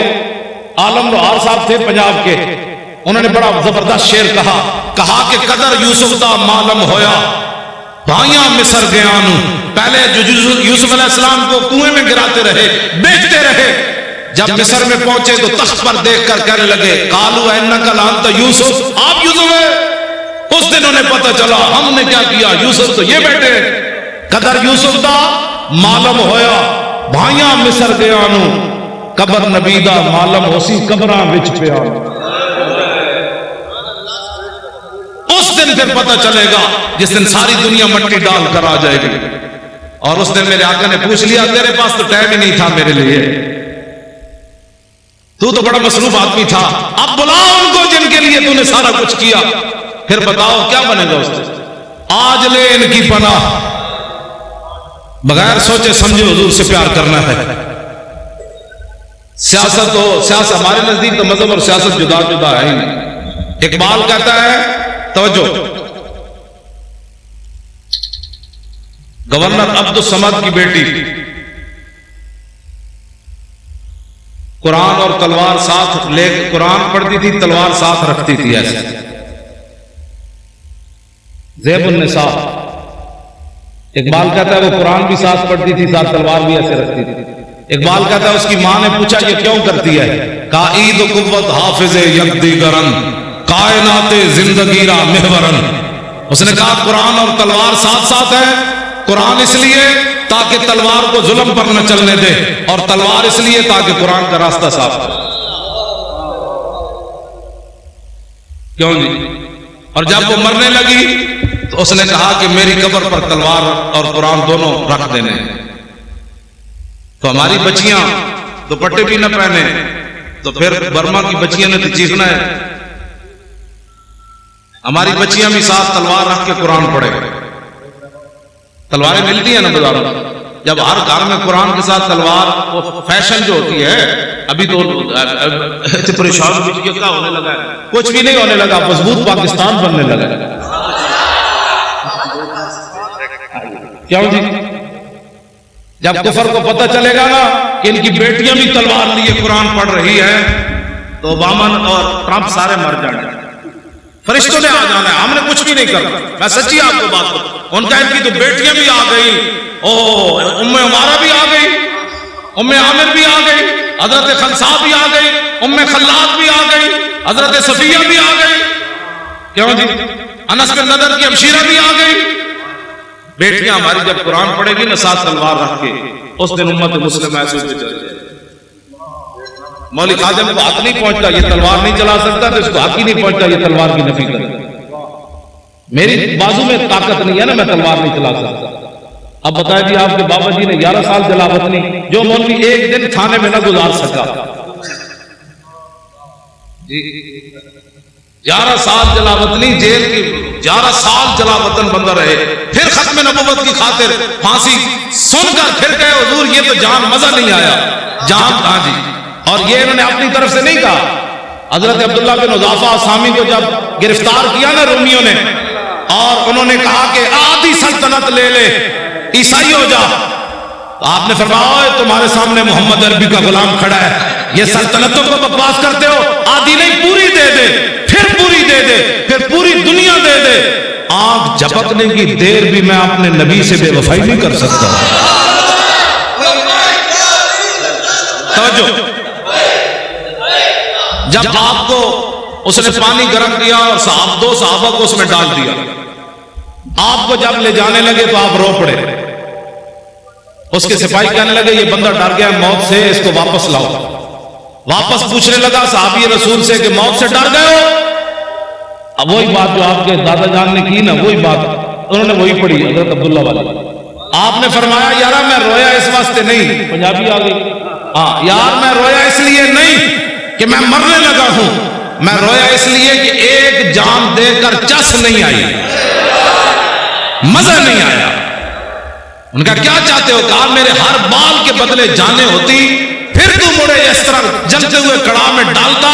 عالم لوہار صاحب تھے پنجاب کے، انہوں نے بڑا زبردست شعر کہا کہ قدر یوسف دا معلوم ہویا بھائیاں مصر گیا نو۔ پہلے جو یوسف علیہ السلام کو کنویں میں گراتے رہے، بیچتے رہے، جب مصر میں پہنچے تو تخت پر دیکھ کر کہنے لگے قالوا انک لانت یوسف، آپ یوسف ہے۔ اس دن انہیں پتہ چلا ہم نے کیا کیا، یوسف تو یہ بیٹے۔ قدر یوسف دا معلوم ہویا بھائیاں مصر گیا نو، قبر نبی دا معلوم ہوسی قبراں وچ پیا۔ اس دن پھر پتہ چلے گا جس دن ساری دنیا مٹی ڈال کر آ جائے گی۔ اور اس دن میرے آقا نے پوچھ لیا تیرے پاس تو ٹائم ہی نہیں تھا میرے لیے، تو بڑا مصروف آدمی تھا، اب بلاؤ ان کو جن کے لیے تو نے سارا کچھ کیا، پھر بتاؤ کیا بنے گا اس دن۔ آج لے ان کی پناہ، بغیر سوچے سمجھے حضور سے پیار کرنا ہے۔ سیاست ہو، سیاست ہمارے نزدیک تو مذہب اور سیاست جدا جدا ہے ہی نہیں۔ اقبال کہتا ہے توجہ، گورنر عبد الصمد کی بیٹی قرآن اور تلوار ساتھ لے قرآن پڑھتی تھی، تلوار ساتھ رکھتی تھی ایسے۔ زیب النساء، اقبال کہتا ہے وہ قرآن بھی ساتھ پڑھتی تھی، ساتھ تلوار بھی ایسے رکھتی تھی۔ اقبال کہتا ہے اس کی ماں نے پوچھا یہ کیوں کرتی ہے؟ کہا عید و قوت حافظ یکدیگرن کائنات زندگی را محورن۔ اس نے کہا قرآن اور تلوار ساتھ ساتھ ہے، قرآن اس لیے تاکہ تلوار کو ظلم پر نہ چلنے دے، اور تلوار اس لیے تاکہ قرآن کا راستہ صاف کرے۔ کیوں جی؟ اور جب وہ مرنے لگی تو اس نے کہا کہ میری قبر پر تلوار اور قرآن دونوں رکھ دینے۔ تو ہماری بچیاں دوپٹے بھی نہ پہنے تو پھر برما کی بچیاں نے تو چیخنا ہے۔ ہماری بچیاں بھی ساتھ تلوار رکھ کے قرآن پڑھے۔ تلواریں ملتی ہیں نا بازاروں میں، جب ہر گھر میں قرآن کے ساتھ تلوار، وہ فیشن جو ہوتی ہے ابھی تو پریشان کیا ہونے لگا ہے، کچھ بھی نہیں ہونے لگا، مضبوط پاکستان بننے لگا۔ کیوں جی؟ جب کفر کو پتہ چلے گا نا کہ ان کی بیٹیاں بھی تلوار لیے قرآن پڑھ رہی ہیں تو اوباما اور ٹرمپ سارے مر جائیں گے، فرشتوں نے آ جانا ہے، ہم نے کچھ بھی نہیں کرنا۔ میں سچی آپ کو بات کروں، ان کا ان کی تو بیٹیاں بھی آ گئی، ام عمارہ بھی آ گئی، ام عامر بھی آ گئی، حضرت خلصہ بھی آ گئی، ام خلاد بھی آ گئی، حضرت صفیہ بھی آ گئی۔ کیوں جی؟ انس بن نضر کی ہمشیرہ بھی آ گئی۔ بیٹیاں ہماری جب قرآن پڑھے گی نا ساتھ تلوار رکھ کے اس دن امت مسلمہ ایسے پہ چل جائے. مولوی خادم کو حق نہیں پہنچتا یہ تلوار نہیں چلا سکتا تو اس کو حق ہی نہیں پہنچتا یہ تلوار کی نفی کرے. میری بازو میں طاقت نہیں ہے نا میں تلوار نہیں چلا سکتا. اب بتائیں جی آپ کے بابا جی نے 11 سال جلاوط نہیں, جو مولوی ایک دن تھانے میں نہ گزار سکا, 11 سال جلاوطنی جیل کی 11 سال جلاوطن بندہ رہے, پھر ختم نبوت کی خاطر پھانسی سن کر پھر کہے حضور یہ تو جان مزہ نہیں آیا. جان کہاں جی, اور یہ انہوں نے اپنی طرف سے نہیں کہا. حضرت عبداللہ بن حذافہ اسامی کو جب گرفتار کیا نا رومیوں نے, اور انہوں نے کہا کہ آدھی سلطنت لے لے عیسائی ہو جا, تو آپ نے فرمایا تمہارے سامنے محمد عربی کا غلام کھڑا ہے, یہ سلطنتوں کو بکواس کرتے ہو, آدھی نہیں پوری دے دے, پھر پوری دے دے, پھر پوری دنیا دے دے. آنکھ جھپکنے کی دیر بھی میں اپنے نبی سے بے وفائی نہیں کر سکتا. توجہ, جب آپ کو اس نے پانی گرم کیا اور دو صحابہ کو اس میں ڈال دیا, آپ کو جب لے جانے لگے تو آپ رو پڑے. اس کے سپاہی کہنے لگے یہ بندہ ڈر گیا موت سے, اس کو واپس لاؤ. واپس پوچھنے لگا صحابی رسول سے کہ موت سے ڈر گئے ہو؟ اب وہی بات جو آپ کے دادا جان نے کی نا, وہی بات انہوں نے وہی پڑھی حضرت عبداللہ والی. آپ نے فرمایا یار میں رویا اس واسطے نہیں, پنجابی آ گئی, ہاں یار میں رویا اس لیے نہیں کہ میں مرنے لگا ہوں, میں رویا اس لیے کہ ایک جان دے کر چس نہیں آئی, مزہ نہیں آیا. ان کا کیا چاہتے ہو؟ کہا میرے ہر بال کے بدلے جانیں ہوتی, پھر تو مڑے اس طرح جلتے ہوئے کڑاہ میں ڈالتا,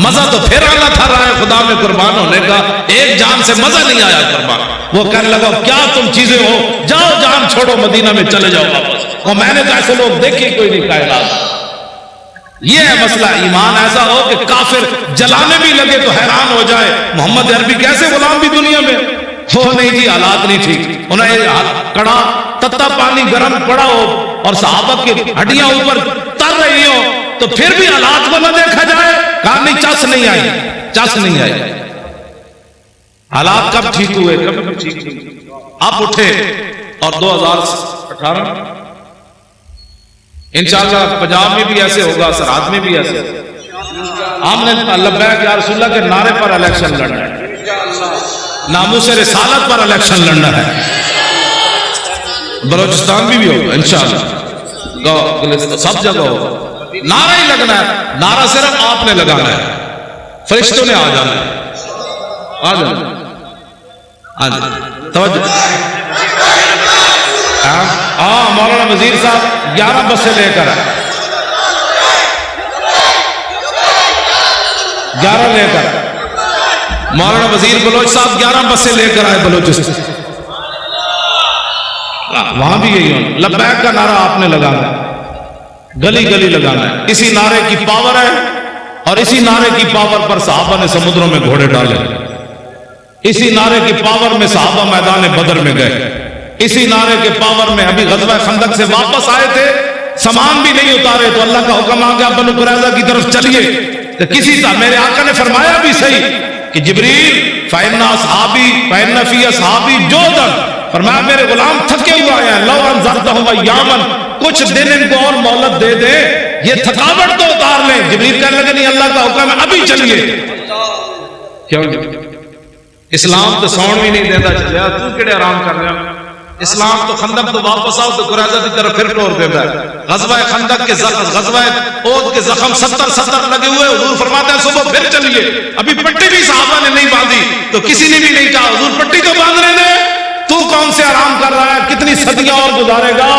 مزہ تو پھر آنا تھا رائے خدا میں قربان ہونے کا, ایک جان سے مزہ نہیں آیا قربان. وہ کہنے لگا کیا تم چیزیں ہو, جاؤ جان چھوڑو مدینہ میں چلے جاؤ واپس. اور میں نے تو ایسے لوگ دیکھے کوئی نہیں کائنات. یہ ہے مسئلہ, ایمان ایسا ہو کہ کافر جلانے بھی لگے تو حیران ہو جائے محمد عربی کیسے غلام بھی دنیا میں ہو. نہیں جی حالات نہیں ٹھیک. انہیں کڑا تتا پانی گرم پڑا ہو اور صحابہ کی ہڈیاں اوپر تر رہی ہو تو پھر بھی حالات کو نہ دیکھا جائے. کہا نہیں چس نہیں آئی, چس نہیں آئی. حالات کب ٹھیک ہوئے؟ کب ٹھیک ہوئے. آپ اٹھے اور 2018 انشاءاللہ پنجاب میں بھی ایسے ہوگا, سرحد میں بھی ایسے ہوگا. ہم نے لبیک یا رسول اللہ کے نعرے پر الیکشن لڑنا ہے, ناموس رسالت پر الیکشن لڑنا ہے. بلوچستان بھی ہوگا انشاءاللہ, سب جگہ ہوگا. نعرہ ہی لگنا ہے, نعرہ صرف آپ نے لگانا ہے, فرشتوں نے آ جانا ہے. آ جانا, آ جانا. توجہ, مولانا وزیر صاحب 11 بسیں لے کر 11 لے کر مولانا وزیر بلوچ صاحب 11 بسیں لے کر آئے بلوچستان. وہاں بھی یہی ہونا. لبیک کا نعرہ آپ نے لگانا ہے, گلی گلی لگانا ہے. اسی نعرے کی پاور ہے, اور اسی نعرے کی پاور پر صحابہ نے سمندروں میں گھوڑے ڈالے. اسی نعرے کی پاور میں صحابہ میدان بدر میں گئے. اسی نعرے کے پاور میں ابھی غزوہ خندق سے واپس آئے تھے, سامان بھی نہیں اتارے تو اللہ کا حکم آ گیا بنو قریظہ کی طرف چلیے. تو کسی طرح میرے آقا نے فرمایا بھی صحیح کہ جبریل فإن أصحابي فإن في أصحابي جودا, فرمایا میرے غلام تھکے ہوئے ہیں, لو انذرتهم ایاما, کچھ دن ان کو اور مہلت دے دے, یہ تھکاوٹ تو اتار لیں. جبریل کہنے لگے نہیں اللہ کا حکم ہے ابھی چلیے. کیوں اسلام تو سون بھی نہیں دیتا چلیا, تو کیڑے آرام کر رہا. اسلام تو خندق تو واپس آؤ تو قریظہ کی طرف پھر ٹور دیتا ہے. غزوہ خندق کے غزوہ احد کے زخم 70 لگے ہوئے. حضور فرماتے ہیں صبح پھر چلیے. ابھی پٹی بھی صحابہ نے نہیں باندھی تو کسی نے بھی نہیں کہا حضور پٹی تو باندھنے دے, تو کون سے آرام کر رہا ہے, کتنی صدیاں اور گزارے گا.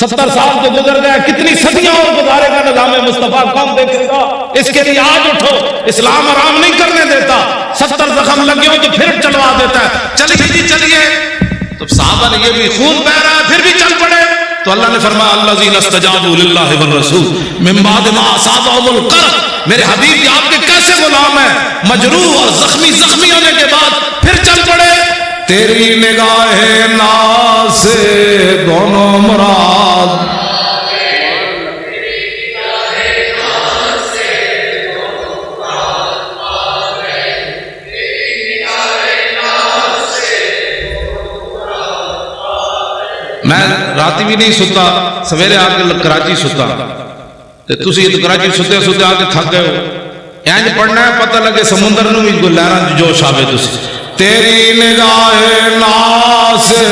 70 سال تو گزر گئے, کتنی صدیاں اور گزارے گا. نظام مصطفیٰ کون دیکھے گا. اس کے لیے آج اٹھو, اسلام آرام نہیں کرنے دیتا. 70 زخم لگے ہو تو پھر چلوا دیتا ہے. چلیے جی چلیے. تو صحابہ نے یہ بھی خون بہ رہا ہے پھر بھی چل پڑے. تو اللہ نے فرمایا الذین استجابوا للہ والرسول من بعد ما اصابهم القرح. میرے حبیب یہ آپ کے کیسے غلام ہیں, مجروح اور زخمی ہونے کے بعد پھر چل پڑے. تیری نگاہ ناز سے دونوں مراد, میں راتی بھی نہیں ستا, سویرے آ کے کراچی ستا, تسی تو کراچی ستے ستے آ کے تھک گئے ہو. اینج پڑھنا ہے پتہ لگے سمندر نو بھی لہراں جوش آوے. تسی تیری نگاہ ناز سے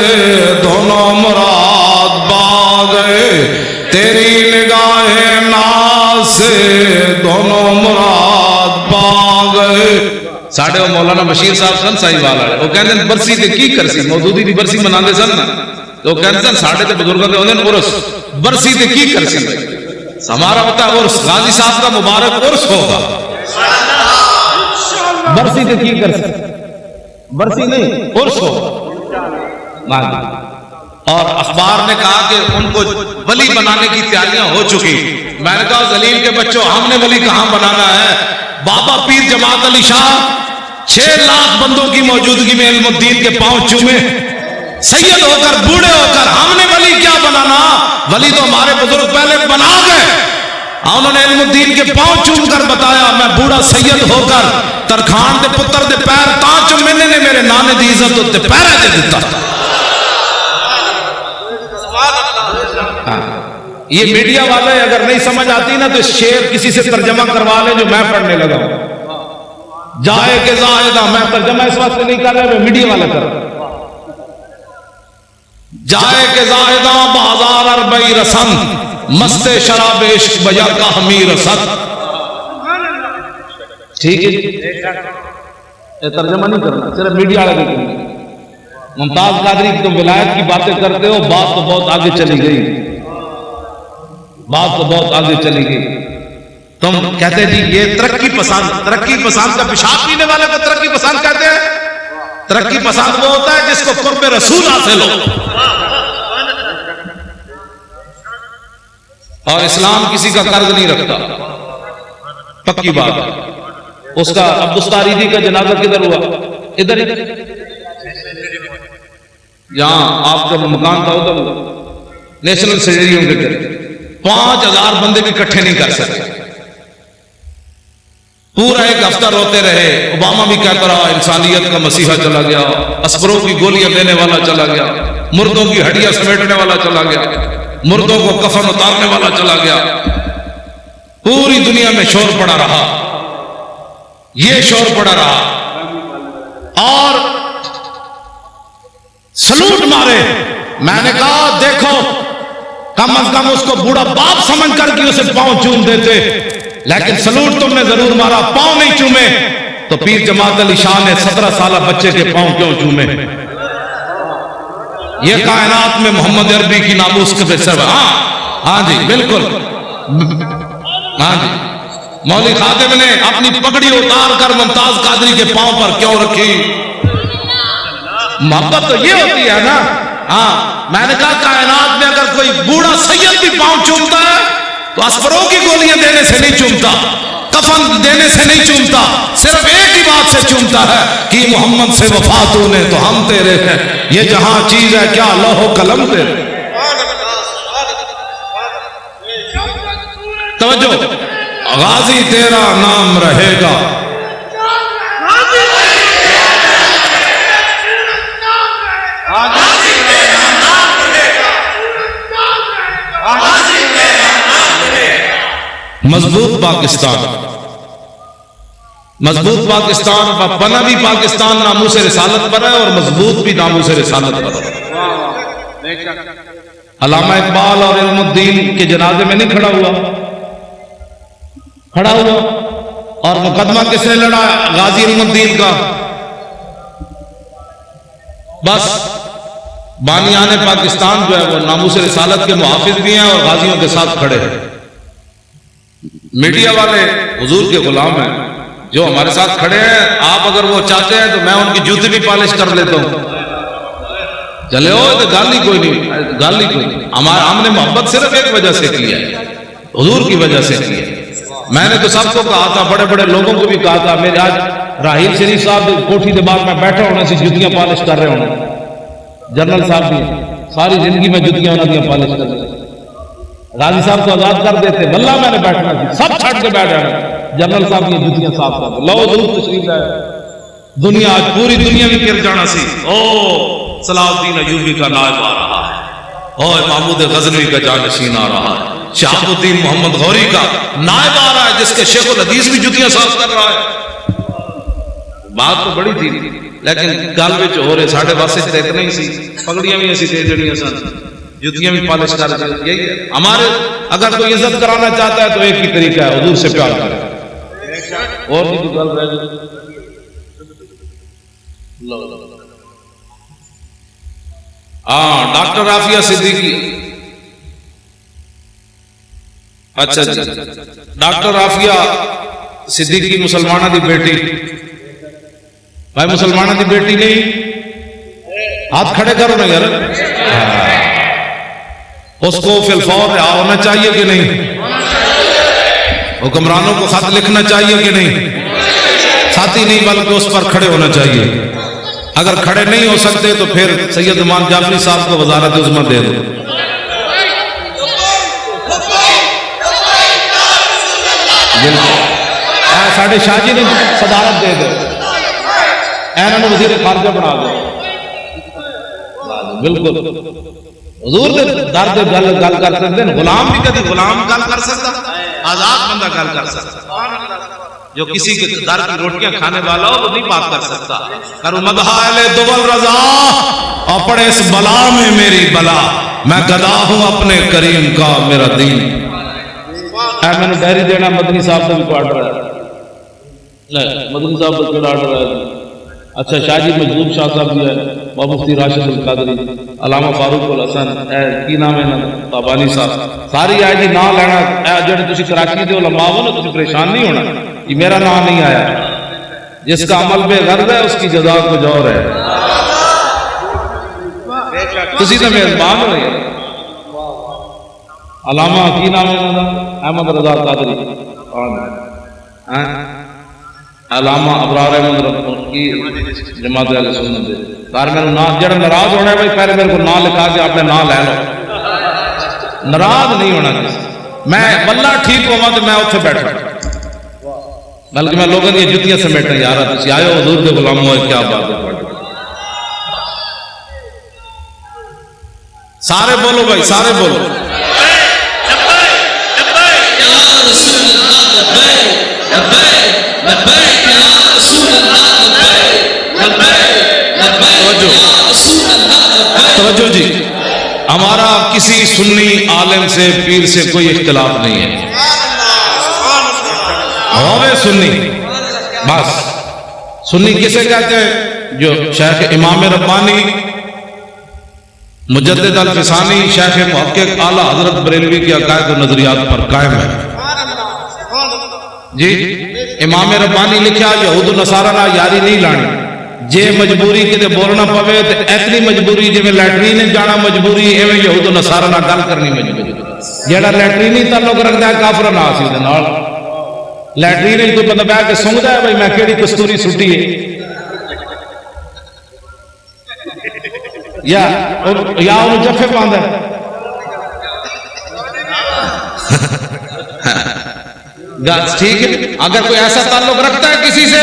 دونوں مراد پا گئے, تیری نگاہ ناز سے دونوں مراد پا گئے. ساڈے وہ مولانا بشیر صاحب سن سائی والا وہ کہندے برسی تے کی کرسی, مودودی دی برسی مناندے سن نا, تو کہندے سن ساڈے تے بزرگاں دے ہوندے عرس, برسی تے کی کرسی. ہمارا پتہ عرس غازی صاحب کا مبارک عرس ہوگا, برسی تے کی کرسی, برسی نہیں عرس ہوگا. اور اخبار نے کہا کہ ان کو ولی بنانے کی تیاریاں ہو چکی. میں نے کہا زلیل کے بچوں, ہم نے ولی کہاں بنانا ہے. بابا پیر جماعت علی شاہ 6 لاکھ بندوں کی موجودگی میں علم الدین کے پاؤں چومے, سید ہو کر بوڑھے ہو کر. ہم نے ولی کیا بنانا, ولی تو ہمارے بزرگ پہلے بنا گئے. انہوں نے علم الدین کے پاؤں چوم کر بتایا میں بوڑھا سید ہو کر ترخان دے پتر دے پیر تاں چومنے نے میرے نانے دی عزت تے پیرے دے دیتا. یہ میڈیا والے اگر نہیں سمجھ آتی نا تو شعر کسی سے ترجمہ کروا لیں جو میں پڑھنے لگا ہوں. جائے کہ زاہدہ, میں ترجمہ اس واسطے نہیں کر رہا, میں میڈیا والا کر رہا. جائے کہ زاہدہ بازار اربئی رسن, مست شراب عشق بجر کا حمیر رسد. ٹھیک ہے, یہ ترجمہ نہیں کرنا, صرف میڈیا والا بھی کرنا. ممتاز قادری کی تم ولایت کی باتیں کرتے ہو, بات تو بہت آگے چلی گئی, بات تو بہت آگے چلی گئی. تم کہتے جی یہ ترقی پسند, ترقی پسند کا پیشاب پینے والے کو ترقی پسند کہتے ہیں. ترقی پسند وہ ہوتا ہے جس کو قرب رسول حاصل ہو. اور اسلام کسی کا قرض نہیں رکھتا, پکی بات ہے. اس کا عبدالستاری جی کا جنازہ کدھر ہوا, ادھر ہی یہاں آپ کا مکان تھا ادھر ہوا, نیشنل اسٹیڈیم کے قریب. 5000 بندے بھی اکٹھے نہیں کر سکتے. پورا ایک ہفتہ روتے رہے. اوباما بھی کہتا رہا انسانیت کا مسیحا چلا گیا, اسپروں کی گولیاں دینے والا چلا گیا, مردوں کی ہڈیاں سمیٹنے والا چلا گیا, مردوں کو کفن اتارنے والا چلا گیا. پوری دنیا میں شور پڑا رہا, یہ شور پڑا رہا اور سلوٹ مارے. میں نے کہا دیکھو کم از کم اس کو بوڑھا باپ سمجھ کر کے اسے پاؤں چوم دیتے, لیکن سلوٹ تم نے ضرور مارا, پاؤں نہیں چومے. تو پیر جماعت علی شاہ نے 17 سالہ بچے کے پاؤں کیوں چومے؟ یہ کائنات میں محمد عربی کی ناموس کے سر. ہاں جی بالکل, ہاں جی. مولوی خادم نے اپنی پگڑی اتار کر ممتاز قادری کے پاؤں پر کیوں رکھی؟ محبت تو یہ ہوتی ہے نا. ہاں میں نے کہا کائنات میں اگر کوئی بوڑھا سید بھی پاؤں چومتا ہے تو اسپروں کی گولیاں دینے سے نہیں چومتا, کفن دینے سے نہیں چومتا, صرف ایک ہی بات سے چومتا ہے کہ محمد سے وفا تو نے تو ہم تیرے ہیں, یہ جہاں چیز ہے کیا لوح و قلم تیرے. توجہ, غازی تیرا نام رہے گا, مضبوط پاکستان, مضبوط پاکستان, پناہ بھی پاکستان ناموس رسالت پر ہے اور مضبوط بھی ناموس رسالت پر ہے. علامہ اقبال اور علم الدین کے جنازے میں نہیں کھڑا ہوا, کھڑا ہوا. اور مقدمہ کس نے لڑا؟ غازی علم الدین کا. بس بانیان پاکستان جو ہے وہ ناموس رسالت کے محافظ بھی ہیں اور غازیوں کے ساتھ کھڑے ہیں. میڈیا والے حضور کے غلام ہیں جو ہمارے ساتھ کھڑے ہیں. آپ اگر وہ چاہتے ہیں تو میں ان کی جوتی بھی پالش کر لیتا ہوں. چلے ہو تو گال ہی کوئی نہیں, گال ہی کوئی نہیں. ہم نے محبت صرف ایک وجہ سے کی ہے, حضور کی وجہ سے کی ہے. میں نے تو سب کو کہا تھا, بڑے بڑے لوگوں کو بھی کہا تھا. میرے آج راہیل شریف صاحب کوٹھی کے بعد میں بیٹھا ہونے سے جوتیاں پالش کر رہے ہونے, جنرل صاحب بھی ساری زندگی میں جوتیاں انہوں نے پالش کر رہے. غازی صاحب کو آزاد کر دیتے, واللہ میں نے بیٹھنا تھی, سب چھٹ کے بیٹھ جانا. جنرل صاحب کی جوتیاں صاف کر دو, لو ضرور تشریف ہے. دنیا آج پوری دنیا بھی گر جانا سی. او صلاح الدین ایوبی کا نائب آ رہا ہے, اور محمود غزنوی کا جانشین آ رہا ہے، شہاب الدین محمد غوری کا نائب آ رہا ہے جس کے شیخ الحدیث بھی جتیاں صاف کر رہا ہے۔ بات تو بڑی تھی لیکن گل وچ ہو رہے ساڈے واسطے تے اتنا ہی سی، پگڑیاں بھی اسی دے جڑیاں سن، جتیاں بھی پالش کر دیں، یہی ہے ہمارے۔ اگر کوئی عزت کرانا چاہتا ہے تو ایک ہی طریقہ ہے، حضور سے پیار کرے، اور بھی کوئی گل رہ گئی۔ ہاں ڈاکٹر عافیہ صدیقی، اچھا جی، ڈاکٹر عافیہ صدیقی مسلمانہ دی بیٹی، بھائی مسلمانہ دی بیٹی نہیں، ہاتھ کھڑے کرو نا یار، اس کو فی الفور رہا ہونا چاہیے کہ نہیں؟ حکمرانوں کو خط لکھنا چاہیے کہ نہیں؟ ساتھی نہیں بلکہ اس پر کھڑے ہونا چاہیے۔ اگر کھڑے نہیں ہو سکتے تو پھر سید امام جعفری صاحب کو وزارت عظمیٰ دے دو۔ ساڑھے شاہ جی نے صدارت دے دو، اینوں وزیر خارجہ بنا دو، بالکل حضور دے درد گل کر سکتے ہیں۔ غلام بھی کدی غلام گل کر سکتا، آزاد بندہ گل کر سکتا، جو کسی کے در کی روٹیاں کھانے والا ہو وہ نہیں بات کر سکتا۔ کرو مدح اہل دول رضا، اور پڑے اس بلا میں میری بلا، میں گدا ہوں اپنے کریم کا میرا دین۔ اے میں نے ڈائری دینا مدنی صاحب سے بھی کو آرڈر ہے، مدنی صاحب کو کیڑا آرڈر ہے؟ اچھا شاہ جی مجذوب شاہ صاحب بھی ہے، مفتی راشد القادری، علامہ فاروق الحسن، کی نام ہے تابانی صاحب، ساری آئے جی نام لینا جڑے تسی کراچی دے علماء ہو نا، تسی پریشان نہیں ہونا، یہ میرا نام نہیں آیا، جس کا عمل بے غرض ہے اس کی جزا کچھ اور ہے۔ تسی تو میزبان ہو رہے ہیں، علامہ کی نام ہے احمد رضا قادری، علامہ ابرار احمد کی جماعت اہل سنت دے سارے میرے نام جڑا ناراض ہونا ہے بھائی پہلے میرے کو نام لکھا کے اپنے نام لے لو، ناراض نہیں ہونا کسی، میں واللہ ٹھیک ہوا تو میں اتنے بیٹھا، بلکہ میں لوگوں کی جتیاں سمیٹنا جا رہا، تھی آئے ہو حضور کے غلام ہوئے، کیا بات ہے، سارے بولو بھائی سارے بولو، توجہ جی، ہمارا کسی سنی عالم سے پیر سے کوئی اختلاف نہیں ہے، ہوئے سنی، بس سنی کسے کہتے ہیں؟ جو شیخ امام ربانی مجدد الفسانی شیخ محقق اعلیٰ حضرت بریلوی کے عقائد و نظریات پر قائم ہے جی۔ امام ربانی لکھا یہود و نصارہ نہ یاری نہیں لانی، جے مجبوری کتے بولنا پوے تو اتنی مجبوری جی میں لیٹرین جانا مجبوری، ایویں یہود و نصارہ نہ گل کرنی مجبوری، جیڑا لیٹرینی تعلق رکھتا ہے کافر نہ آسی دے نال، لیٹرین کوئی بندہ بیٹھ کے سونگدا ہے بھائی میں کیڑی کستوری سٹی ہے، یا انہوں جفے پاندہ ہے، ٹھیک ہے۔ اگر کوئی ایسا تعلق رکھتا ہے کسی سے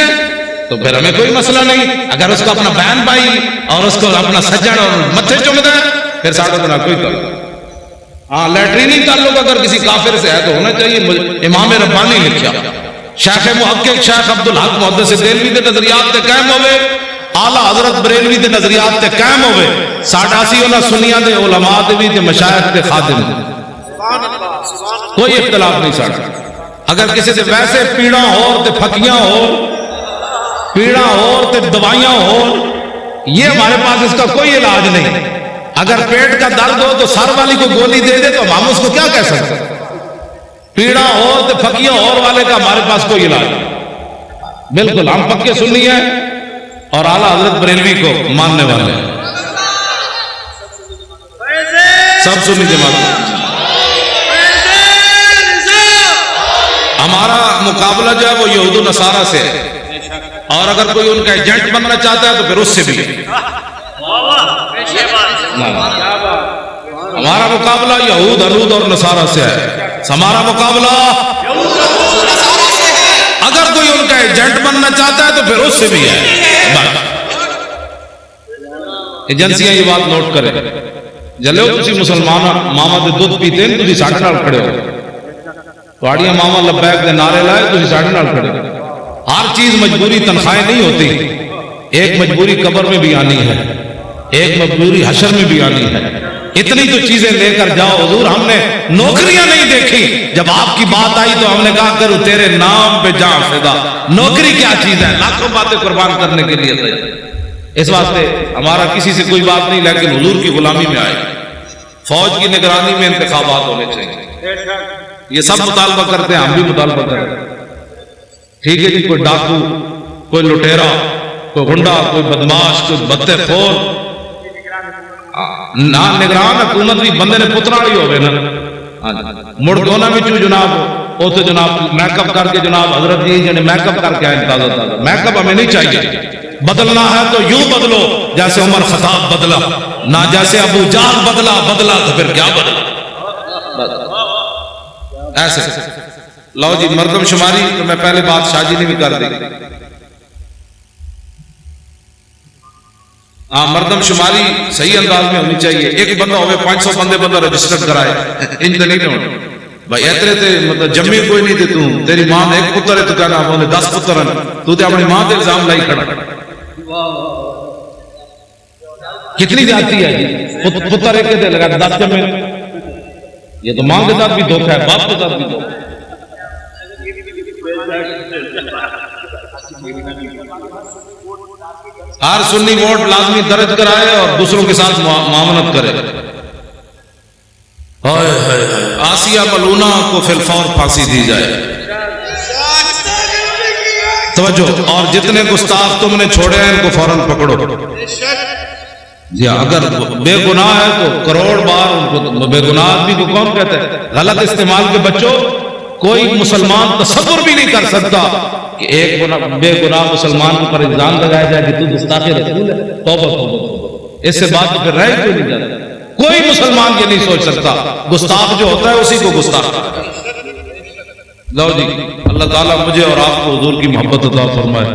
تو پھر ہمیں کوئی مسئلہ نہیں، اگر اس کو اپنا بہن بھائی اور اس کو اپنا سجن اور متھے چومتا ہے پھر ساڑھا بنا کوئی تعلق۔ ہاں لیٹرینی تعلق اگر کسی کافر سے ہے تو ہونا چاہیے۔ امام ربانی لکھیا، شیخ محقق شیخ عبدالحق محدث دہلوی دے نظریات تے قائم ہوئے، اعلیٰ حضرت بریلوی دے نظریات تے قائم ہوئے، ساڈا سی انہاں سنیاں دے علماء دے بھی تے مشائخ تے خادم دے کوئی اختلاف نہیں ساڈا۔ اگر کسی سے ویسے پیڑاں ہو تے پھکیاں ہو، پیڑاں ہو تے دوائیاں ہو، یہ ہمارے پاس اس کا کوئی علاج نہیں۔ اگر پیٹ کا درد ہو تو سر والی کو گولی دے دے تو ہم اس کو کیا کہہ سکتے ہیں؟ پیڑاں ہو تے پھکیاں اور والے کا ہمارے پاس کوئی علاج نہیں۔ بالکل ہم پکے سنی ہیں اور اعلیٰ حضرت بریلوی کو ماننے والے ہیں، سب سنی جماعت۔ ہمارا مقابلہ جو ہے وہ یہود و نصارہ سے ہے، اور اگر کوئی ان کا ایجنٹ بننا چاہتا ہے تو پھر اس سے بھی۔ ہمارا مقابلہ یہود حنود اور نصارہ سے ہے، ہمارا مقابلہ اگر کوئی ان کا ایجنٹ بننا چاہتا ہے تو پھر اس سے بھی ہے۔ ایجنسیاں یہ بات نوٹ کریں، جلو تسی مسلمان ماما دے دودھ پیتے ہیں تسی ساڑھے نال کھڑے ہو تواڑیاں ماما لبیک دے نعرے لائے تسی ساڑھے نال کھڑے ہو. ہر چیز مجبوری تنخواہیں نہیں ہوتی. ایک مجبوری قبر میں بھی آنی ہے, ایک مجبوری حشر میں بھی آنی ہے. اتنی تو چیزیں لے کر جاؤ. حضور ہم نے نوکریاں نہیں دیکھی, جب آپ کی بات آئی تو ہم نے کہا کرو تیرے نام پہ جان فدا. نوکری کیا چیز ہے, لاکھوں باتیں قربان کرنے کے لیے تیار. اس واسطے ہمارا کسی سے کوئی بات نہیں, لیکن حضور کی غلامی میں آئے. فوج کی نگرانی میں انتخابات ہونے چاہیے. یہ سب مطالبہ کرتے ہیں, ہم بھی مطالبہ کرتے ہیں. ٹھیک ہے جی, کوئی ڈاکو, کوئی لٹیرا, کوئی گنڈا, کوئی بدماش, کوئی بدتے خور, نہ نگران حکومت بھی بندے نے پترا ہی ہوئے نا مڑ دونوں میں جناب وہ تو جناب میک اپ کر کے جناب حضرت جی جنہیں میک اپ کر کے آئے تازہ تازہ. میک اپ ہمیں نہیں چاہیے. بدلنا ہے تو یوں بدلو جیسے عمر خطاب بدلا, نہ جیسے ابو جہل بدلا تو پھر کیا بدلا ایسے. لو جی مردم شماری تو میں پہلے بات شاہ جی نے بھی کر دی. ہاں مردم شماری صحیح انداز میں ہونی چاہیے. ایک بندہ ہوئے 500 بندے بندہ رجسٹر کرائے, ان تو نہیں ہونا بھائی. اتنے تے مطلب جمی کوئی نہیں تے تو تیری ماں نے ایک پتر ہے تو کہنا آپ نے 10 پتر ہیں, تو تے اپنی ماں تے الزام لائی کھڑا. کتنی جاتی ہے جی, پتر ایک تے لگا 10 جمے. یہ تو ماں کے ساتھ بھی دھوکہ ہے, باپ کے ساتھ بھی دھوکہ ہے. ہر سنی ووٹ لازمی درج کرائے اور دوسروں کے ساتھ معاونت کرے. آسیہ ملونہ کو فی الفور پھانسی دی جائے. توجہ, اور جتنے گستاخ تم نے چھوڑے ہیں ان کو فوراً پکڑو. جی اگر بے گناہ ہے تو کروڑ بار ان کو بے گناہ آدمی کو کون کہتا ہے. غلط استعمال کے بچوں, کوئی مسلمان تصور بھی نہیں کر سکتا کہ ایک بے گناہ مسلمان پر الزام لگایا جائے کہ تو گستاخ رسول ہے. توبہ توبہ, اس سے بات تو پھر رہ کیوں نہیں جاتا. کوئی مسلمان یہ نہیں سوچ سکتا. گستاخ جو ہوتا ہے اسی کو گستاخ کہتا ہے. لو جی, اللہ تعالیٰ مجھے اور آپ کو حضور کی محبت عطا فرمائے.